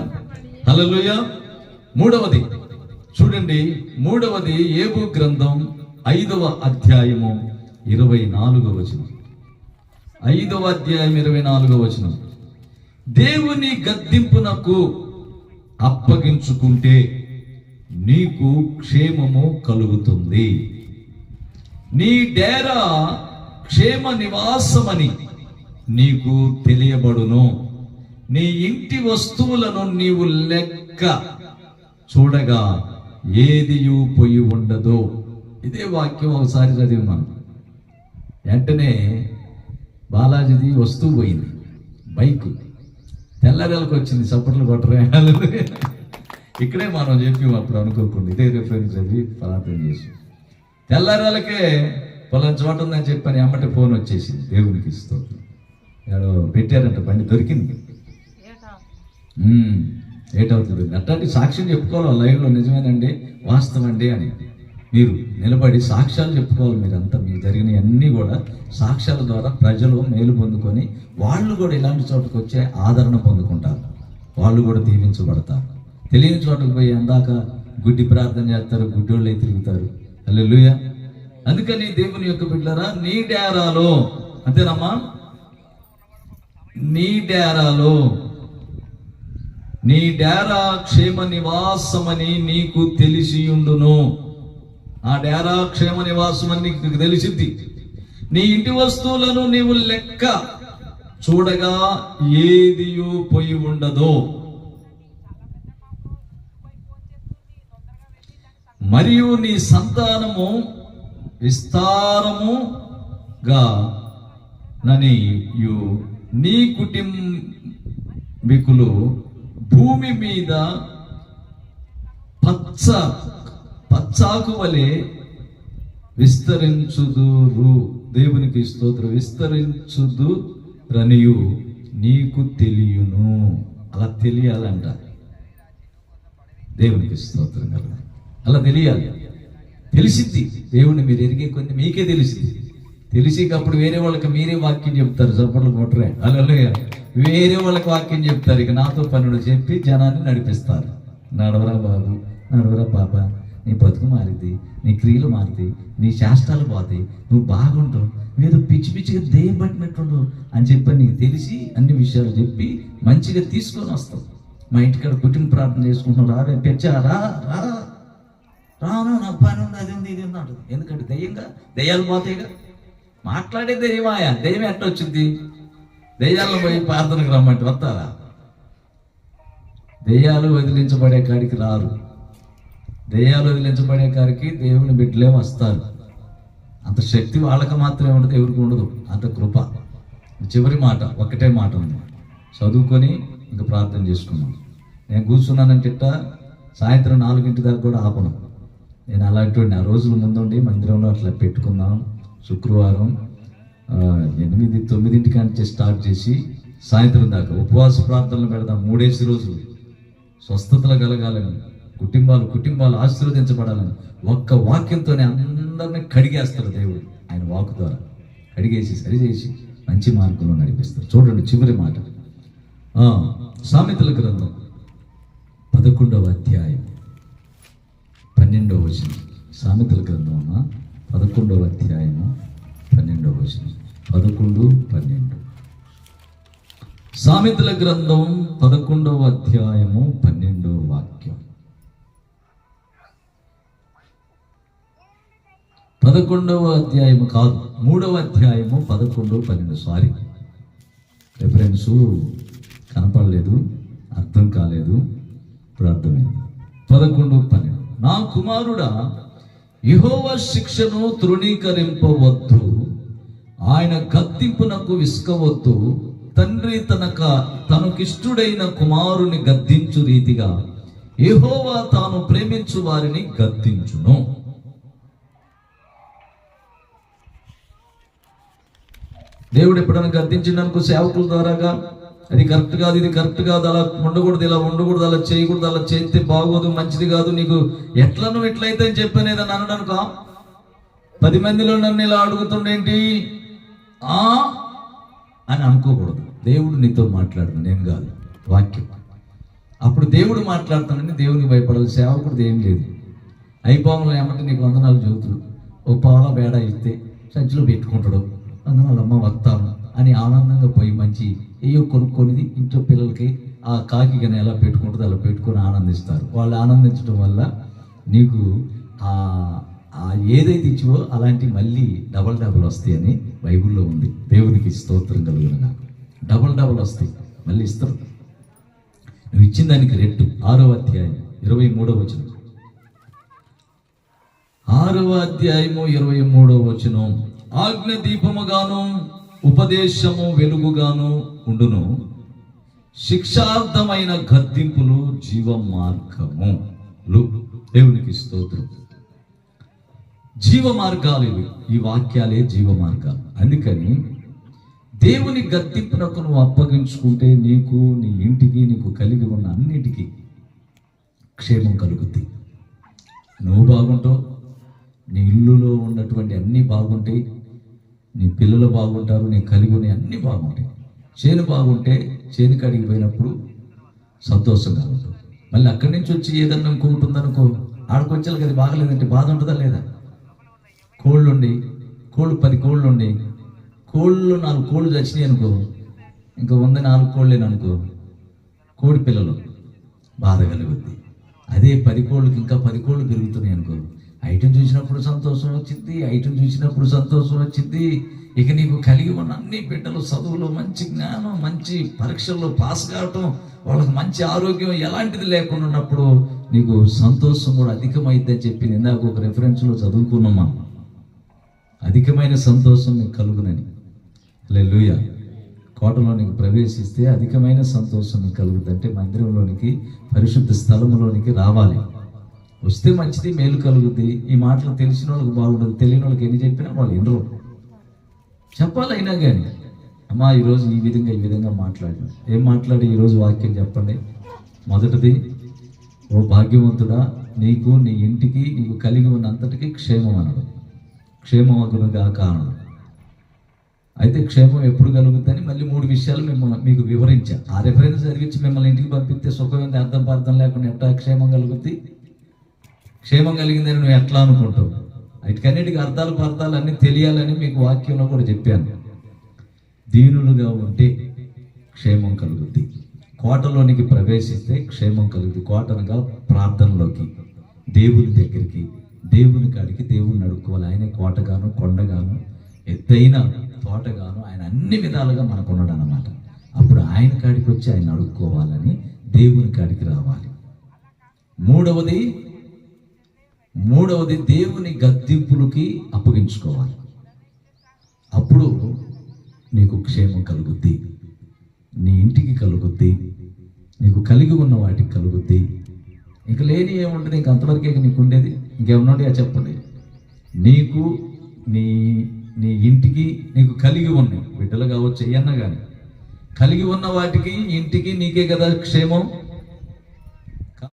హల్లెలూయా. మూడవది చూడండి, ఏబు గ్రంథం 5వ అధ్యాయము 24వ వచనం. 5వ అధ్యాయం 24వ వచనం. దేవుని గద్దింపునకు అప్పగించుకుంటే నీకు క్షేమము కలుగుతుంది. నీ డేరా క్షేమ నివాసమని నీకు తెలియబడును. నీ ఇంటి వస్తువులను నీవు లెక్క చూడగా ఏదియు పొయ్యి ఉండదు. ఇదే వాక్యం ఒకసారి చదివినాను. వెంటనే బాలాజీది వస్తువు పోయింది, బైకు తెల్లరెలకు వచ్చింది. చప్పట్లు కొట్టరే. ఇక్కడే మనం చెప్పి అప్పుడు అనుకోకుండా ఇదే రిఫరెన్స్ చదివి ప్రార్థన చేసి తెల్లరెలకే పొలం చోట ఉందని చెప్పని అమ్మటి ఫోన్ వచ్చేసింది. దేవునికి స్తోత్రం. ఏడో పెట్టారంట, బండి దొరికింది. ఏటవుతుంది అట్లాంటి సాక్ష్యం చెప్పుకోవాలి లైవ్లో, నిజమేనండి వాస్తవండి అని మీరు నిలబడి సాక్ష్యాలు చెప్పుకోవాలి. మీరంతా మీకు జరిగిన అన్నీ కూడా సాక్ష్యాల ద్వారా ప్రజలు మేలు పొందుకొని వాళ్ళు కూడా ఇలాంటి చోటుకు వచ్చే ఆదరణ పొందుకుంటారు, వాళ్ళు కూడా దీవించబడతారు. తెలియని చోటుకు పోయి అందాక గుడ్డి ప్రార్థన చేస్తారు, గుడ్డోళ్ళే తిరుగుతారు. హల్లెలూయా. అందుకని దేవుని యొక్క బిడ్డలారా, నీ డేరాలో, అంతేనమ్మా, నీ డేరా క్షేమ నివాసమని నీకు తెలిసి ఉండును. ఆ డేరా క్షేమ నివాసం అని నీకు తెలిసింది. నీ ఇంటి వస్తువులను నీవు లెక్క చూడగా ఏదియు పొయ్యి ఉండదు. మరియు నీ సంతానము విస్తారముగా ననియు నీ కుటుంబీకులు భూమి మీద పచ్చాకు వలె విస్తరించుదురు. దేవునికి స్తోత్రం. విస్తరించుదురనియు నీకు తెలియను. అలా తెలియాలంట. దేవునికి స్తోత్రం కదా. అలా తెలియాలి. తెలిసింది దేవుని మీరు ఎరిగే కొన్ని మీకే తెలిసింది. తెలిసికప్పుడు వేరే వాళ్ళకి మీరే వాక్యం చెప్తారు. చప్పట్లు కొట్టరే. అలా వేరే వాళ్ళకి వాక్యం చెప్తారు. ఇక నాతో పనులు చెప్పి జనాన్ని నడిపిస్తారు. నడవరా బాబు, నడవరా పాప, నీ బతుకు మారిద్ది, నీ క్రియలు మారుతాయి, నీ శాస్త్రాలు పోతాయి, నువ్వు బాగుంటావు, మీరు పిచ్చి పిచ్చిగా దెయ్యం పట్టినట్టు అని చెప్పి నీకు తెలిసి అన్ని విషయాలు చెప్పి మంచిగా తీసుకొని వస్తావు. మా ఇంటికాడ కుటుంబ ప్రార్థన చేసుకుంటున్నావు, రావే పెచ్చా రా రా రాను, నాకు పని ఉంది, అది ఉంది, ఇది ఉన్నాడు. ఎందుకంటే దెయ్యాలు పోతాయిగా. మాట్లాడే దెయ్యమాయా, దెయ్యం ఎట్ట వచ్చింది? దెయ్యాలను పోయి ప్రార్థనకు రమ్మంటే వస్తారా? దెయ్యాలు వదిలించబడే కాడికి రారు. దెయ్యాలు వదిలించబడే కాడికి దేవుని బిడ్డలే వస్తారు. అంత శక్తి వాళ్ళకి మాత్రమే ఉండదు, ఎవరికి ఉండదు. అంత కృప. చివరి మాట, ఒకటే మాట ఉంది. చదువుకొని ఇంకా ప్రార్థన చేసుకున్నాం. నేను కూర్చున్నానంటే సాయంత్రం 4 దాకా కూడా ఆపను. నేను అలాంటి ఆ రోజుల ముందుండి మందిరంలో అట్లా పెట్టుకున్నాం. శుక్రవారం 8-9 నుంచి స్టార్ట్ చేసి సాయంత్రం దాకా ఉపవాస ప్రార్థనలు పెడదాం. 3 రోజులు స్వస్థతలు కలగాలని, కుటుంబాలు ఆశీర్వదించబడాలని ఒక్క వాక్యంతోనే అందరినీ కడిగేస్తారు దేవుడు. ఆయన వాక్ ద్వారా కడిగేసి సరిచేసి మంచి మార్గంలో నడిపిస్తారు. చూడండి చివరి మాట, సామెతల గ్రంథం 11వ అధ్యాయం 12వ వచనం. సామెతల గ్రంథం 11వ అధ్యాయము 12వ వచనం. 11-12. సామెతల గ్రంథం 11వ అధ్యాయము 12వ వాక్యం. 11వ అధ్యాయము కాదు, 3వ అధ్యాయము 11-12. సారీ, రిఫరెన్సు కనపడలేదు, అర్థం కాలేదు. ఇప్పుడు అర్థమైంది. 11-12. నా కుమారుడా, యెహోవా శిక్షను తృణీకరింపవద్దు, ఆయన గద్దింపునకు విసుకవద్దు. తండ్రి తనకిష్టుడైన కుమారుని గద్దించు రీతిగా యెహోవా తాను ప్రేమించు వారిని గద్దించును. దేవుడు ఎప్పుడైనా గద్దించినందుకు సేవకుల ద్వారాగా అది కరెక్ట్ కాదు, ఇది కరెక్ట్ కాదు, అలా ఉండకూడదు, ఇలా ఉండకూడదు, అలా చేయకూడదు, అలా చేస్తే బాగోదు, మంచిది కాదు, నీకు ఎట్లా నువ్వు ఎట్లయితే అని చెప్పనేదని అనడానుకో. 10 మందిలో నన్ను ఇలా అడుగుతుండేంటి అని అనుకోకూడదు. దేవుడు నీతో మాట్లాడుతుంది, నేను కాదు, వాక్యం. అప్పుడు దేవుడు మాట్లాడుతానని దేవునికి భయపడాలి. సేవకుడు ఏం లేదు, అయిపోవడంలో ఏమంటే నీకు వందనాలు చెబుతాడు, ఓ పావుల బేడ ఇస్తే సంచిలో పెట్టుకుంటాడు, వందనాలు అమ్మ వస్తాను అని ఆనందంగా పోయి మంచి ఏయో కొనుక్కొనిది ఇంట్లో పిల్లలకి ఆ కాకి కానీ ఎలా పెట్టుకుంటుందో అలా పెట్టుకొని ఆనందిస్తారు. వాళ్ళు ఆనందించడం వల్ల నీకు ఏదైతే ఇచ్చివో అలాంటి మళ్ళీ డబల్ వస్తాయని బైబిల్లో ఉంది. దేవునికి స్తోత్రం కలుగునుగా. డబల్ వస్తాయి, మళ్ళీ ఇస్తారు. నువ్వు ఇచ్చిన దానికి రెట్టు. 6వ అధ్యాయం 23వ వచనం. 6వ అధ్యాయము 23వ వచనం. ఆజ్ఞ దీపముగాను ఉపదేశము వెలుగుగాను ఉండును, శిక్షార్థమైన గద్దింపులు జీవ మార్గములు. దేవునికి స్తోత్రం. జీవ మార్గాలు ఇవి, ఈ వాక్యాలే జీవ మార్గాలు. అందుకని దేవుని గద్దింపునకు నువ్వు అప్పగించుకుంటే నీకు, నీ ఇంటికి, నీకు కలిగి ఉన్న అన్నిటికీ క్షేమం కలుగుద్ది. నువ్వు బాగుంటావు, నీ ఇల్లులో ఉన్నటువంటి అన్నీ బాగుంటాయి, నీ పిల్లలు బాగుంటారు, నీ కలిగి ఉన్న అన్నీ బాగుంటాయి. చేను బాగుంటే చేను కడిగి పోయినప్పుడు సంతోషంగా ఉంటుంది. మళ్ళీ అక్కడి నుంచి వచ్చి ఏదన్నా ఇంకొంటుందనుకో, ఆడకొచ్చాలి కదా, బాగలేదంటే బాధ ఉంటుందా లేదా? కోళ్ళు 10 కోళ్ళు ఉండి కోళ్ళు 4 కోళ్ళు చచ్చినాయి అనుకో, ఇంకా 4 కోళ్ళేననుకో, కోడి పిల్లలు బాధ కలుగుద్ది. అదే 10 కోళ్ళకి ఇంకా 10 కోళ్ళు పెరుగుతున్నాయి అనుకో, ఐటెం చూసినప్పుడు సంతోషం వచ్చింది, ఐటెం చూసినప్పుడు సంతోషం వచ్చింది. ఇక నీకు కలిగి ఉన్న అన్ని బిడ్డలు చదువులో మంచి జ్ఞానం, మంచి పరీక్షల్లో పాస్ కావటం, వాళ్ళకి మంచి ఆరోగ్యం ఎలాంటిది లేకుండా ఉన్నప్పుడు నీకు సంతోషం కూడా అధికమైద్దని చెప్పి ఇందాక ఒక రెఫరెన్స్లో చదువుకున్నాం మనం. అధికమైన సంతోషం నీకు కలుగునని. హల్లెలూయా. కోటలోనికి ప్రవేశిస్తే అధికమైన సంతోషం నీకు కలుగుతుందంటే మందిరంలోనికి, పరిశుద్ధ స్థలంలోనికి రావాలి. వస్తే మంచిది, మేలు కలుగుద్ది. ఈ మాటలు తెలిసిన వాళ్ళకి బాగుండదు, తెలియని వాళ్ళకి ఎన్ని చెప్పినా వాళ్ళు వినరు. చెప్పాలైనా కానీ అమ్మా ఈరోజు ఈ విధంగా మాట్లాడి, ఏం మాట్లాడి ఈరోజు వాక్యం చెప్పండి. మొదటిది, ఓ భాగ్యవంతుడా, నీకు నీ ఇంటికి నీకు కలిగి ఉన్నంతటికి క్షేమం అనడు, క్షేమమగునుగా కారణం. అయితే క్షేమం ఎప్పుడు కలుగుతుందని మళ్ళీ 3 విషయాలు మీకు వివరించా. ఆ రెఫరెన్స్ చదివించి మిమ్మల్ని ఇంటికి పంపిస్తే సుఖమైంది అర్థం పార్థం లేకుండా ఎట్లా క్షేమం కలుగుద్ది? క్షేమం కలిగిందని నువ్వు ఎట్లా అనుకుంటావు? వీటికన్నిటికీ అర్థాలు పర్థాలు అన్నీ తెలియాలని మీకు వాక్యంలో కూడా చెప్పాను. దీనులుగా ఉంటే క్షేమం కలుగుద్ది. కోటలోనికి ప్రవేశిస్తే క్షేమం కలుగుద్ది. కోటనగా ప్రార్థనలోకి, దేవుని దగ్గరికి, దేవుని కాడికి దేవుని అడుక్కోవాలి. ఆయనే కోటగాను, కొండగాను, ఎత్తైన తోటగాను, ఆయన అన్ని విధాలుగా మనకు ఉన్నాడు అన్నమాట. అప్పుడు ఆయన కాడికి వచ్చి ఆయన అడుక్కోవాలని దేవుని కాడికి రావాలి. మూడవది దేవుని గద్దింపులకి అప్పగించుకోవాలి. అప్పుడు నీకు క్షేమం కలుగుద్ది, నీ ఇంటికి కలుగుద్ది, నీకు కలిగి ఉన్న వాటికి కలుగుద్ది. ఇంక లేని ఏముంటుంది? ఇంక అంతవరకే నీకు ఉండేది. ఇంకేమన్నా చెప్పండి. నీకు నీ ఇంటికి నీకు కలిగి ఉన్నాయి, బిడ్డలు కావచ్చు, ఏమన్నా కానీ కలిగి ఉన్న వాటికి, ఇంటికి నీకే కదా క్షేమం.